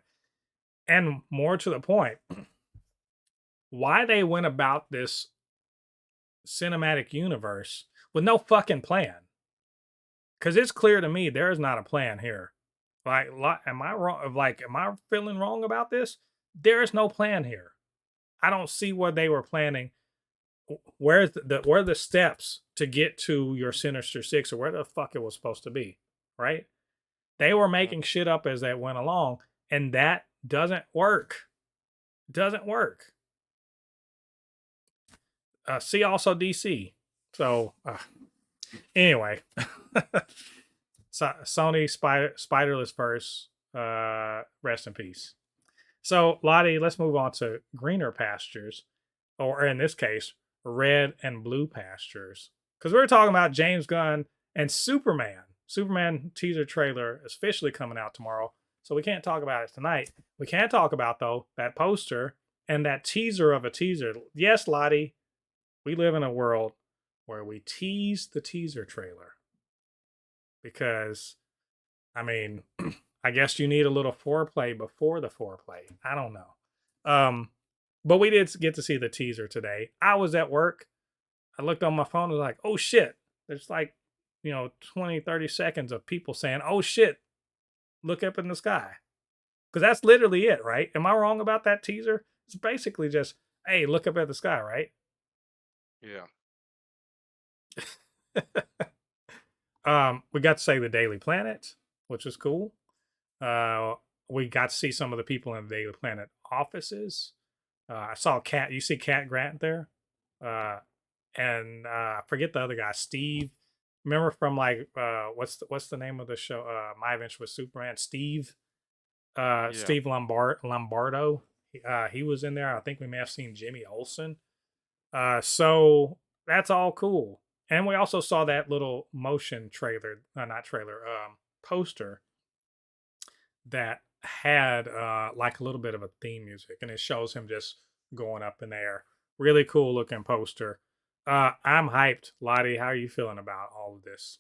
A: And more to the point, why they went about this cinematic universe with no fucking plan. Because it's clear to me there is not a plan here. Am I wrong? Like, am I feeling wrong about this? There is no plan here. I don't see what they were planning. Where are the steps to get to your Sinister Six, or where the fuck it was supposed to be, right? They were making shit up as they went along, and that doesn't work. Doesn't work. See also DC. So anyway, Sony Spiderless Verse. Rest in peace. So Lottie, let's move on to greener pastures, or in this case, red and blue pastures, because we're talking about James Gunn and Superman. Superman teaser trailer is officially coming out tomorrow, so we can't talk about it tonight. We can talk about, though, that poster and that teaser of a teaser. Yes, Lottie, we live in a world where we tease the teaser trailer because, I mean, I guess you need a little foreplay before the foreplay. I don't know. But we did get to see the teaser today. I was at work. I looked on my phone and was like, oh shit. There's like, 20, 30 seconds of people saying, oh shit, look up in the sky. Because that's literally it, right? Am I wrong about that teaser? It's basically just, hey, look up at the sky, right?
B: Yeah.
A: We got to say the Daily Planet, which was cool. We got to see some of the people in the Daily Planet offices. I saw Cat. You see Cat Grant there, and I forget the other guy, Steve. Remember from like what's the name of the show? My Adventure with Superman. Steve.
B: Yeah.
A: Steve Lombardo. He was in there. I think we may have seen Jimmy Olsen. So that's all cool. And we also saw that little motion trailer, not trailer, poster that had like a little bit of a theme music, and it shows him just going up in the air. Really cool looking poster. I'm hyped. Lottie, how are you feeling about all of this?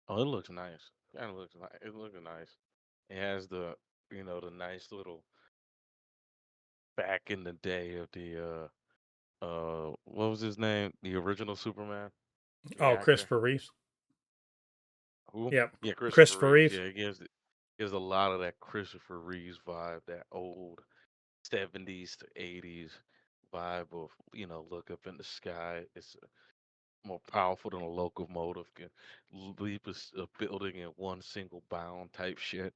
B: Oh, it looks nice. Kind of looks nice. It looks nice. It has the nice little back in the day of the what was his name? The original Superman, the
A: Oh,
B: actor.
A: Christopher Reeves.
B: Who?
A: Yep,
B: Yeah, Christopher
A: Christopher
B: Reeves.
A: Reeves.
B: Yeah, it gives a lot of that Christopher Reeves vibe, that old 70s to 80s vibe of, look up in the sky. It's more powerful than a locomotive, can leap a building in one single bound type shit.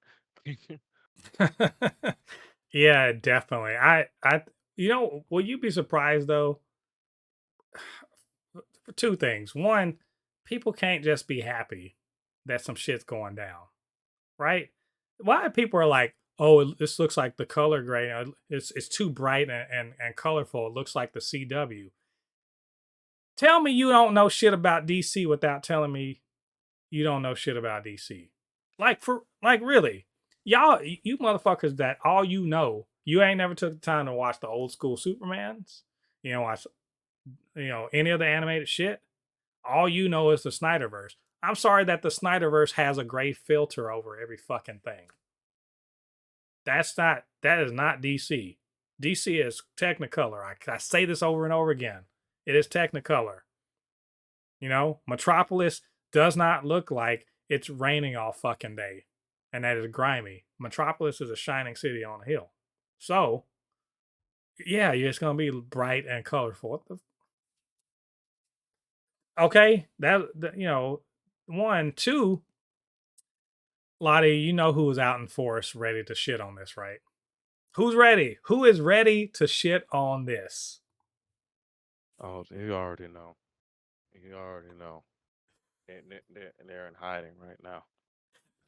A: Yeah, definitely. Will you be surprised though? For two things. One, people can't just be happy that some shit's going down, right? Why people are like, oh, this looks like the color grade. It's too bright and colorful. It looks like the CW. Tell me you don't know shit about DC without telling me you don't know shit about DC. Like really. Y'all, you motherfuckers that all you ain't never took the time to watch the old school Supermans. You know, watch any of the animated shit. All you know is the Snyderverse. I'm sorry that the Snyderverse has a gray filter over every fucking thing. That is not DC. DC is Technicolor. I say this over and over again. It is Technicolor. Metropolis does not look like it's raining all fucking day, and that is grimy. Metropolis is a shining city on a hill. So, yeah, it's gonna be bright and colorful. Okay, one, two. Lottie, you know who is out in force ready to shit on this, right? Who's ready? Who is ready to shit on this?
B: Oh, you already know. You already know. They're in hiding right now.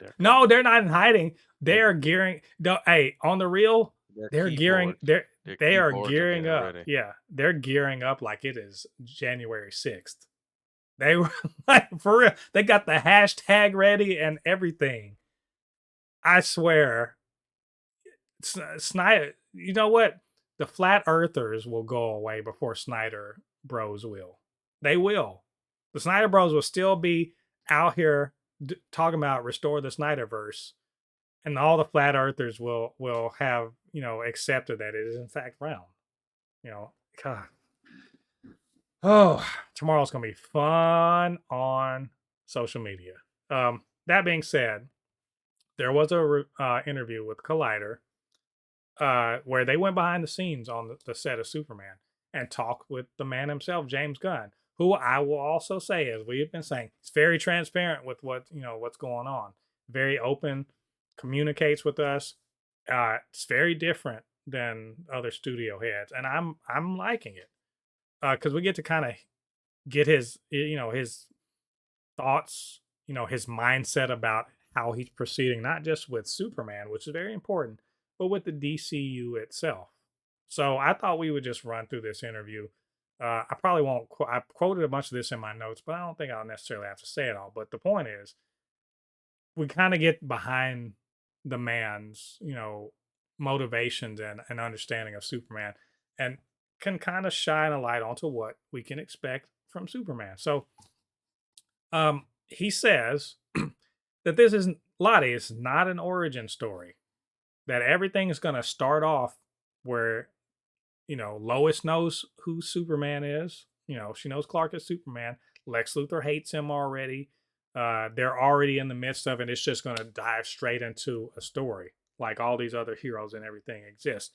B: They're
A: No,
B: coming.
A: they're not in hiding.
B: They
A: They're gearing. No, hey, on the real,
B: their
A: they're gearing.
B: keyboards. Their
A: They are
B: keyboards are
A: gearing
B: getting
A: up.
B: ready.
A: Yeah, they're gearing up like it is January 6th. They were like for real. They got the hashtag ready and everything. I swear, Snyder. You know what? The flat earthers will go away before Snyder Bros will. They will. The Snyder Bros will still be out here talking about restore the Snyderverse, and all the flat earthers will have accepted that it is in fact round. You know, God. Oh, tomorrow's gonna be fun on social media. That being said, there was a interview with Collider where they went behind the scenes on the set of Superman and talked with the man himself, James Gunn, who I will also say, as we've been saying, is very transparent with what's going on, very open, communicates with us. It's very different than other studio heads, and I'm liking it because we get to kind of get his thoughts, his mindset about how he's proceeding, not just with Superman, which is very important, but with the DCU itself. So I thought we would just run through this interview. I probably won't. I quoted a bunch of this in my notes, but I don't think I'll necessarily have to say it all. But the point is, we kind of get behind the man's, motivations and understanding of Superman, and can kind of shine a light onto what we can expect from Superman. So he says that this isn't Lottie, it's not an origin story. That everything is going to start off where, Lois knows who Superman is. She knows Clark is Superman. Lex Luthor hates him already. They're already in the midst of it. It's just going to dive straight into a story like all these other heroes and everything exist.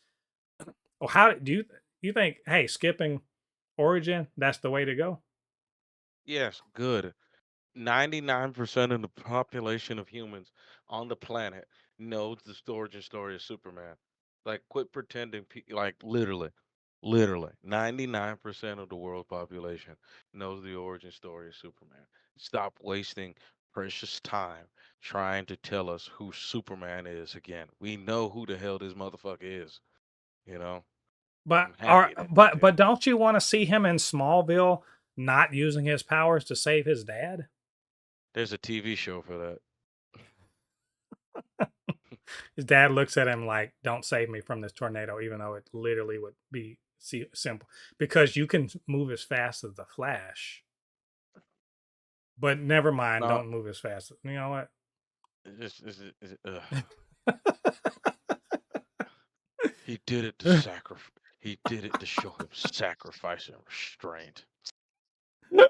A: Well, how do you think, hey, skipping origin, that's the way to go?
B: Yes, good. 99% of the population of humans on the planet knows the origin story of Superman. Like, quit pretending, like, literally, 99% of the world population knows the origin story of Superman. Stop wasting precious time trying to tell us who Superman is again. We know who the hell this motherfucker is, you know?
A: But
B: I'm happy that we do.
A: but don't you want to see him in Smallville not using his powers to save his dad?
B: There's a TV show for that.
A: His dad looks at him like, "Don't save me from this tornado," even though it literally would be simple because you can move as fast as the Flash. But never mind,
B: No,
A: don't move as fast. You know what?
B: ugh. He did it to sacrifice. He did it to show him sacrifice and restraint. One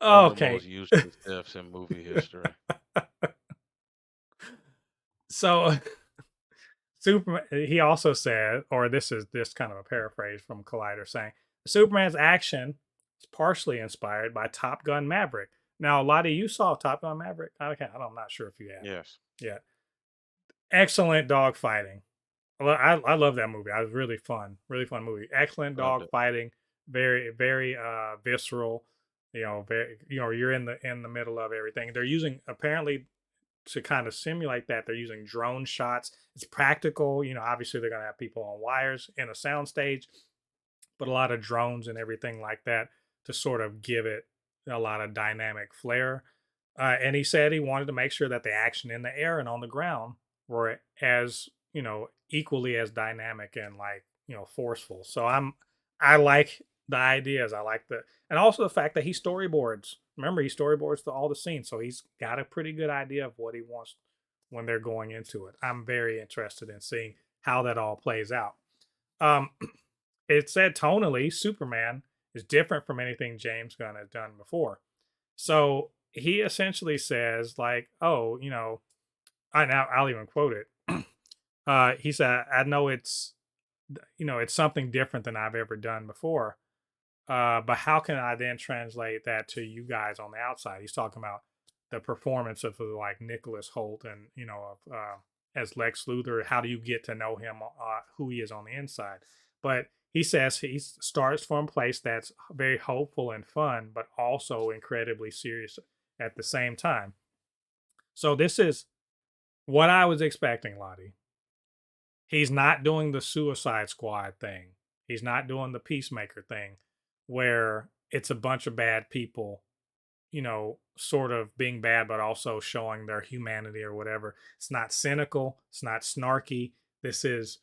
B: of the
A: Okay,
B: most useless deaths in movie history.
A: so Superman. He also said, or this is this kind of a paraphrase from Collider, saying Superman's action is partially inspired by Top Gun Maverick. Now, Lottie, you saw Top Gun Maverick? Okay, I'm not sure if you have.
B: Yes.
A: Yeah, excellent dog fighting. I love that movie. I was really fun movie. Excellent
B: Loved
A: dog
B: it.
A: fighting, very visceral. Very you're in the middle of everything. They're using apparently to kind of simulate that they're using drone shots. It's practical. Obviously they're gonna have people on wires in a soundstage, but a lot of drones and everything like that to sort of give it a lot of dynamic flair. And he said he wanted to make sure that the action in the air and on the ground were as equally as dynamic and like forceful. So I like the ideas. I like the and also the fact that he storyboards. Remember, he storyboards all the scenes, so he's got a pretty good idea of what he wants when they're going into it. I'm very interested in seeing how that all plays out. Um, it said tonally, Superman is different from anything James Gunn has done before. So he essentially says, like, oh, I'll even quote it. He said, I know it's something different than I've ever done before. But how can I then translate that to you guys on the outside? He's talking about the performance of like Nicholas Holt and as Lex Luthor. How do you get to know him, who he is on the inside? But he says he starts from a place that's very hopeful and fun, but also incredibly serious at the same time. So this is what I was expecting, Lottie. He's not doing the Suicide Squad thing. He's not doing the Peacemaker thing where it's a bunch of bad people, sort of being bad, but also showing their humanity or whatever. It's not cynical. It's not snarky. This is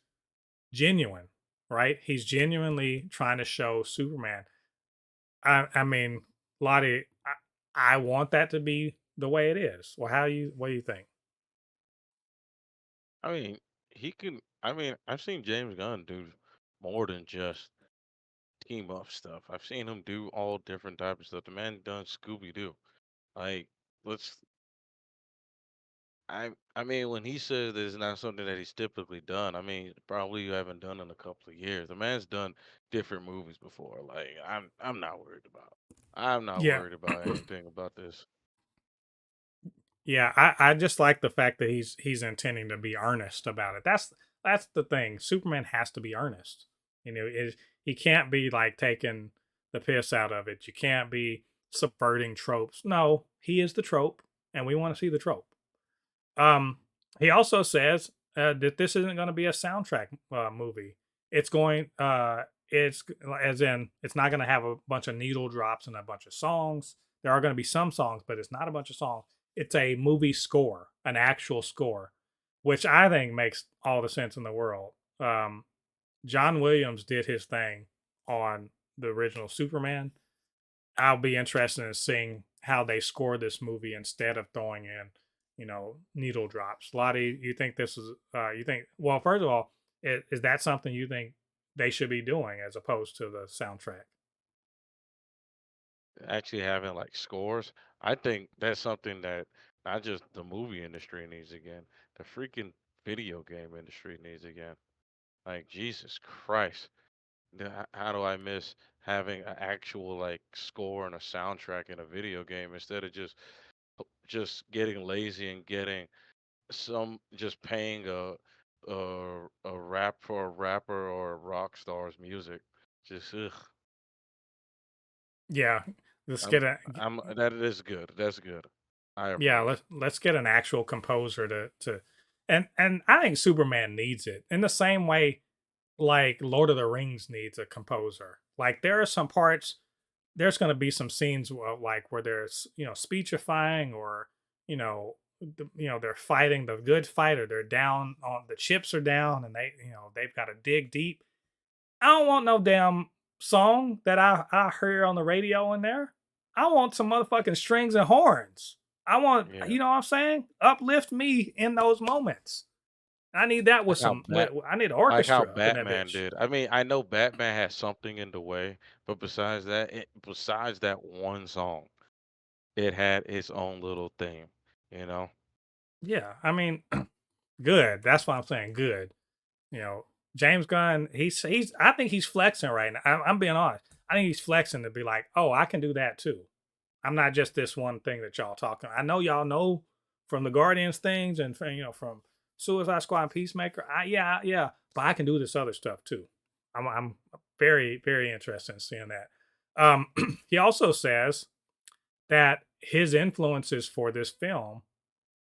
A: genuine, right? He's genuinely trying to show Superman. I mean, Lottie, I want that to be the way it is. Well, what do you think?
B: I mean, he can. I mean, I've seen James Gunn do more than just team up stuff. I've seen him do all different types of stuff. The man done Scooby Doo. Like, let's. I mean, when he says that it's not something that he's typically done, I mean, probably you haven't done in a couple of years. The man's done different movies before. Like, I'm not worried about. I'm not
A: Yeah.
B: worried about anything about this.
A: Yeah, I just like the fact that he's intending to be earnest about it. That's the thing. Superman has to be earnest. He can't be like taking the piss out of it. You can't be subverting tropes. No, he is the trope, and we want to see the trope. Um, he also says that this isn't going to be a soundtrack movie. It's going, it's as in, it's not going to have a bunch of needle drops and a bunch of songs. There are going to be some songs, but it's not a bunch of songs. It's a movie score, an actual score, which I think makes all the sense in the world. John Williams did his thing on the original Superman. I'll be interested in seeing how they score this movie instead of throwing in, needle drops. Lottie, you think this is, you think, well, first of all, is that something you think they should be doing as opposed to the soundtrack?
B: Actually having like scores, I think that's something that not just the movie industry needs again, the freaking video game industry needs again. Like Jesus Christ, how do I miss having an actual like score and a soundtrack in a video game instead of just getting lazy and getting some just paying a rap for a rapper or a rock star's music. Just ugh.
A: Yeah, let's
B: I'm
A: get a
B: I'm that is good. That's good. I
A: yeah,
B: approve.
A: let's get an actual composer to and I think Superman needs it in the same way like Lord of the Rings needs a composer. Like there are some parts, there's going to be some scenes like where there's speechifying or they're fighting the good fight or they're down on the chips are down and they've got to dig deep. I don't want no damn song that I hear on the radio in there. I want some motherfucking strings and horns. I want,
B: Yeah.
A: you know what I'm saying? Uplift me in those moments. I need that with
B: Like how
A: some. I need an
B: like how
A: orchestra up in that
B: Batman
A: bitch.
B: did. I mean, I know Batman has something in the way, but besides that one song, it had its own little theme, you know?
A: Yeah, I mean, good. That's what I'm saying. Good. You know, James Gunn. He's. I think he's flexing right now. I'm being honest. I think he's flexing to be like, oh, I can do that too. I'm not just this one thing that y'all talking. I know y'all know from the Guardians things and from, from Suicide Squad and Peacemaker. Yeah, but I can do this other stuff too. I'm very very interested in seeing that. He also says that his influences for this film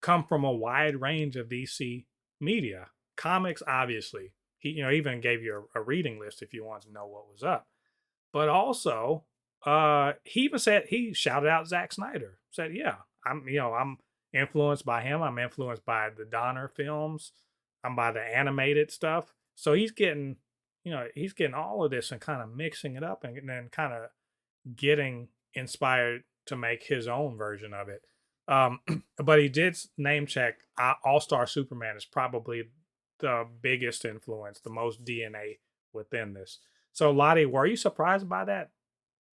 A: come from a wide range of DC media, comics, obviously. He, even gave you a reading list if you want to know what was up. But also, he even said he shouted out Zack Snyder. Said, "Yeah, I'm influenced by him. I'm influenced by the Donner films. I'm by the animated stuff." So he's getting all of this and kind of mixing it up and then kind of getting inspired to make his own version of it. Um, but he did name check All Star Superman is probably the biggest influence, the most DNA within this. So Lottie, were you surprised by that?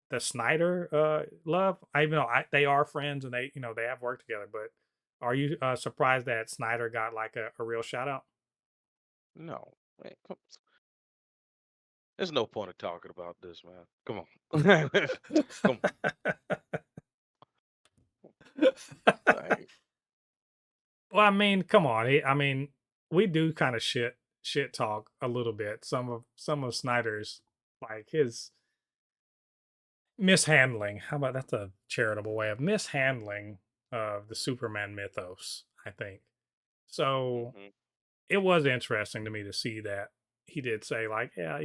A: The Snyder love? I even know they are friends and they have worked together, but are you surprised that Snyder got like a real shout out?
B: No. Man, there's no point of talking about this, man. Come on. Come on. Like,
A: Well, I mean, come on. I mean, we do kind of shit talk a little bit. Some of Snyder's like his mishandling. How about that's a charitable way of mishandling of the Superman mythos, I think. So
B: Hmm.
A: it was interesting to me to see that he did say like, yeah,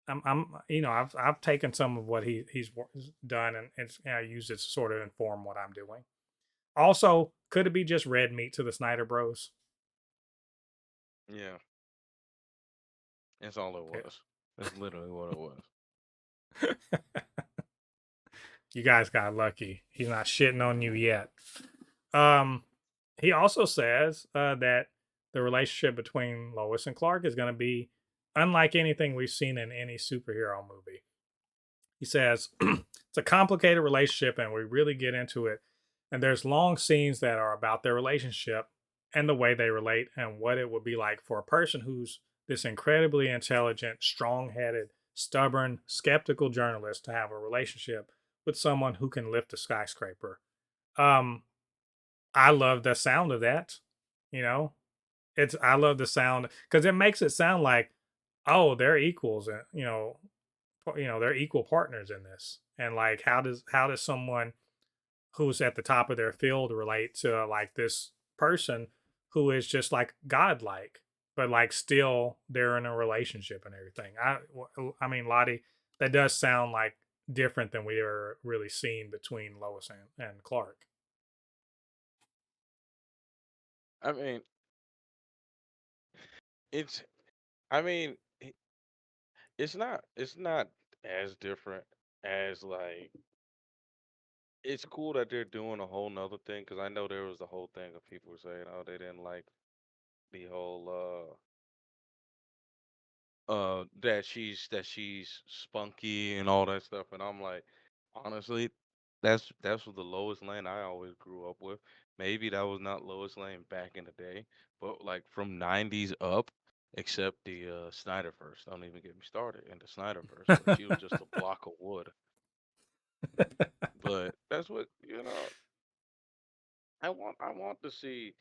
A: I've taken some of what he's done and I used it to sort of inform what I'm doing. Also, could it be just red meat to the Snyder Bros?
B: Yeah, that's all it was. That's literally what it was.
A: You guys got lucky. He's not shitting on you yet. Um, he also says that the relationship between Lois and Clark is going to be unlike anything we've seen in any superhero movie. He says it's a complicated relationship and we really get into it. And there's long scenes that are about their relationship and the way they relate and what it would be like for a person who's this incredibly intelligent, strong headed, stubborn, skeptical journalist to have a relationship with someone who can lift a skyscraper. Um, I love the sound of that. You know, I love the sound because it makes it sound like, oh, they're equals, and they're equal partners in this. And like, how does someone who's at the top of their field relate to like this person who is just like godlike, but like still they're in a relationship and everything. I mean, Lottie, that does sound like different than we were really seeing between Lois and Clark.
B: I mean, it's. I mean, it's not as different as like. It's cool that they're doing a whole nother thing because I know there was the whole thing of people saying, oh, they didn't like the whole that she's spunky and all that stuff, and I'm like, honestly, that's what the Lois Lane I always grew up with. Maybe that was not Lois Lane back in the day, but like from '90s up, except the Snyderverse. Don't even get me started in the Snyderverse where she was just a block of wood. But that's what I want to see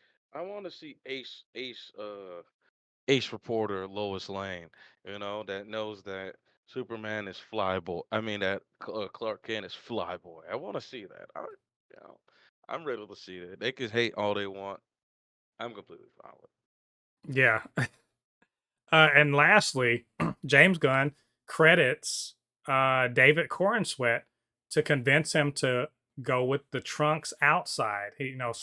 B: Ace reporter Lois Lane, that knows that Superman is flyboy. I mean that Clark Kent is flyboy. I want to see that. You know, I'm ready to see that. They can hate all they want. I'm completely fine with
A: Yeah. And lastly, James Gunn credits David Corenswet to convince him to go with the trunks outside.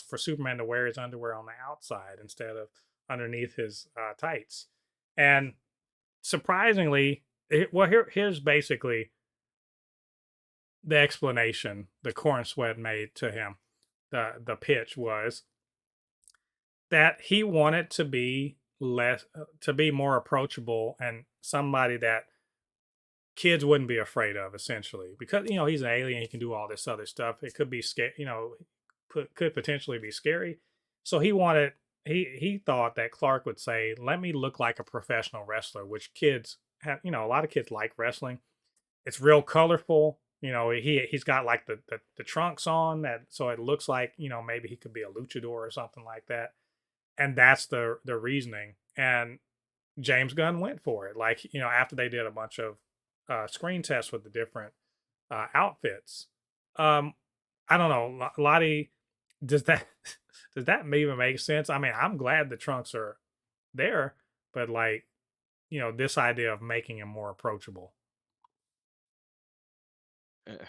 A: For Superman to wear his underwear on the outside instead of underneath his tights. And surprisingly, here's basically the explanation the Corenswet made to him. The pitch was that he wanted to be more approachable and somebody that kids wouldn't be afraid of, essentially, because he's an alien, he can do all this other stuff. It could be scary, could potentially be scary. So he thought that Clark would say, let me look like a professional wrestler, which kids have. A lot of kids like wrestling. It's real colorful. He's got like the trunks on that, so it looks like maybe he could be a luchador or something like that. And that's the reasoning. And James Gunn went for it. Like, after they did a bunch of screen tests with the different outfits. Um, I don't know, Lottie. Does that does that even make sense? I mean, I'm glad the trunks are there, but like, this idea of making him more approachable.
B: it.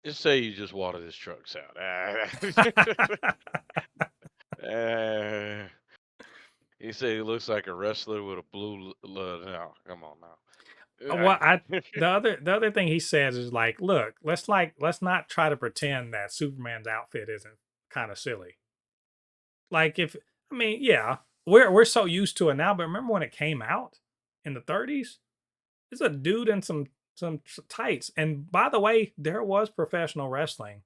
B: Just say you just water this trucks out. Uh, you say he looks like a wrestler with a blue. No, come on
A: What I
B: now.
A: the other thing he says is like, look, let's not try to pretend that Superman's outfit isn't kind of silly. Like if I mean, yeah, we're so used to it now, but remember when it came out in the 30s? It's a dude in some tights. And by the way, there was professional wrestling,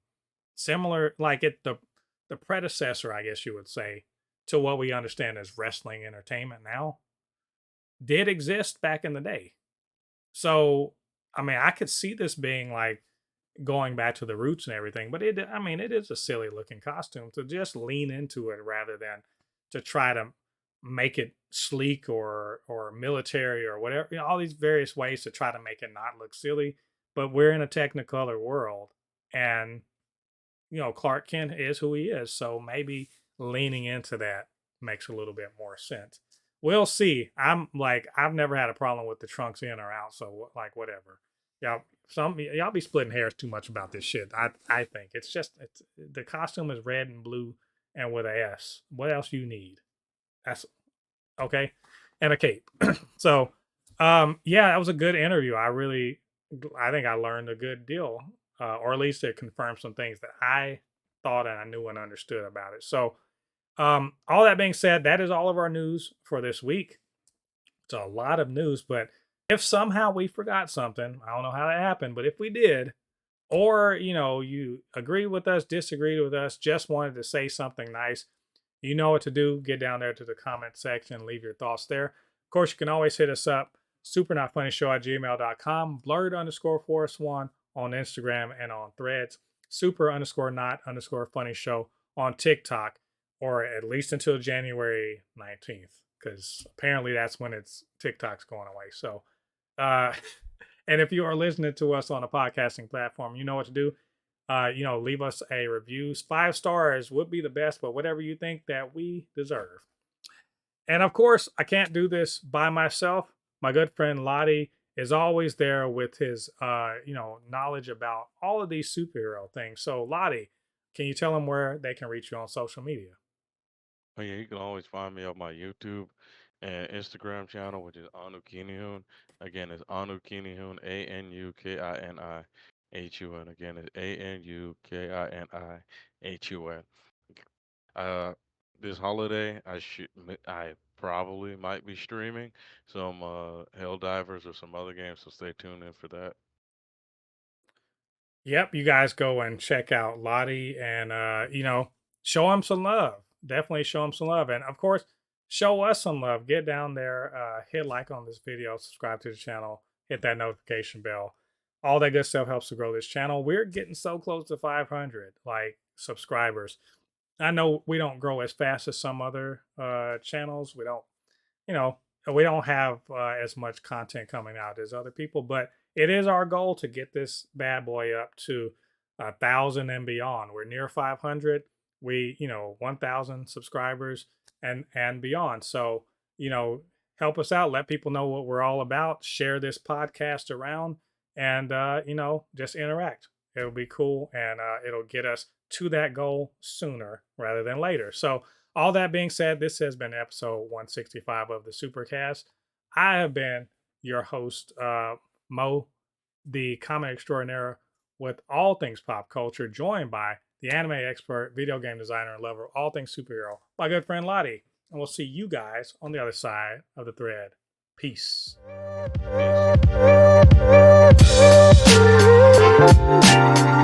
A: similar like the predecessor, I guess you would say, to what we understand as wrestling entertainment now, did exist back in the day. So, I mean, I could see this being like going back to the roots and everything, but I mean, it is a silly looking costume to just lean into it rather than to try to make it sleek or military or whatever, all these various ways to try to make it not look silly. But we're in a technicolor world, and Clark Kent is who he is. So maybe leaning into that makes a little bit more sense. We'll see. I've never had a problem with the trunks in or out. So like, whatever. Y'all be splitting hairs too much about this shit. I think it's the costume is red and blue and with a S. What else you need? That's okay. And a cape. So yeah, that was a good interview. I think I learned a good deal, or at least it confirmed some things that I thought and I knew and understood about it. So, all that being said, that is all of our news for this week. It's a lot of news, but if somehow we forgot something, I don't know how that happened, but if we did, or you agreed with us, disagreed with us, just wanted to say something nice, you know what to do. Get down there to the comment section, leave your thoughts there. Of course, you can always hit us up, supernotfunnyshow@gmail.com, blurred_forest1 on Instagram and on Threads, super_not_funny show on TikTok, or at least until January 19th, because apparently that's when TikTok's going away. So, and if you are listening to us on a podcasting platform, you know what to do. Leave us a review. 5 stars would be the best, but whatever you think that we deserve. And of course, I can't do this by myself. My good friend Lottie is always there with his, knowledge about all of these superhero things. So Lottie, can you tell them where they can reach you on social media?
B: Oh yeah, you can always find me on my YouTube and Instagram channel, which is Anu Kinihun. Again, it's Anu Kinihun, ANUKINIHUN. Again, it's ANUKINIHUN. Uh, this holiday, I probably might be streaming some Helldivers or some other games, so stay tuned in for that.
A: Yep, you guys go and check out Lottie and show him some love. Definitely show him some love. And of course, show us some love. Get down there, hit like on this video, subscribe to the channel, hit that notification bell. All that good stuff helps to grow this channel. We're getting so close to 500 subscribers. I know we don't grow as fast as some other channels. We don't, you know, we don't have as much content coming out as other people, but it is our goal to get this bad boy up to 1,000 and beyond. We're near 500. 1,000 subscribers and beyond. So, help us out. Let people know what we're all about. Share this podcast around, and just interact. It'll be cool, and it'll get us to that goal sooner rather than later. So, all that being said, this has been episode 165 of the Supercast. I have been your host, Mo, the comic extraordinaire with all things pop culture, joined by the anime expert, video game designer, and lover of all things superhero, my good friend Lottie. And we'll see you guys on the other side of the thread. Peace.
B: Peace.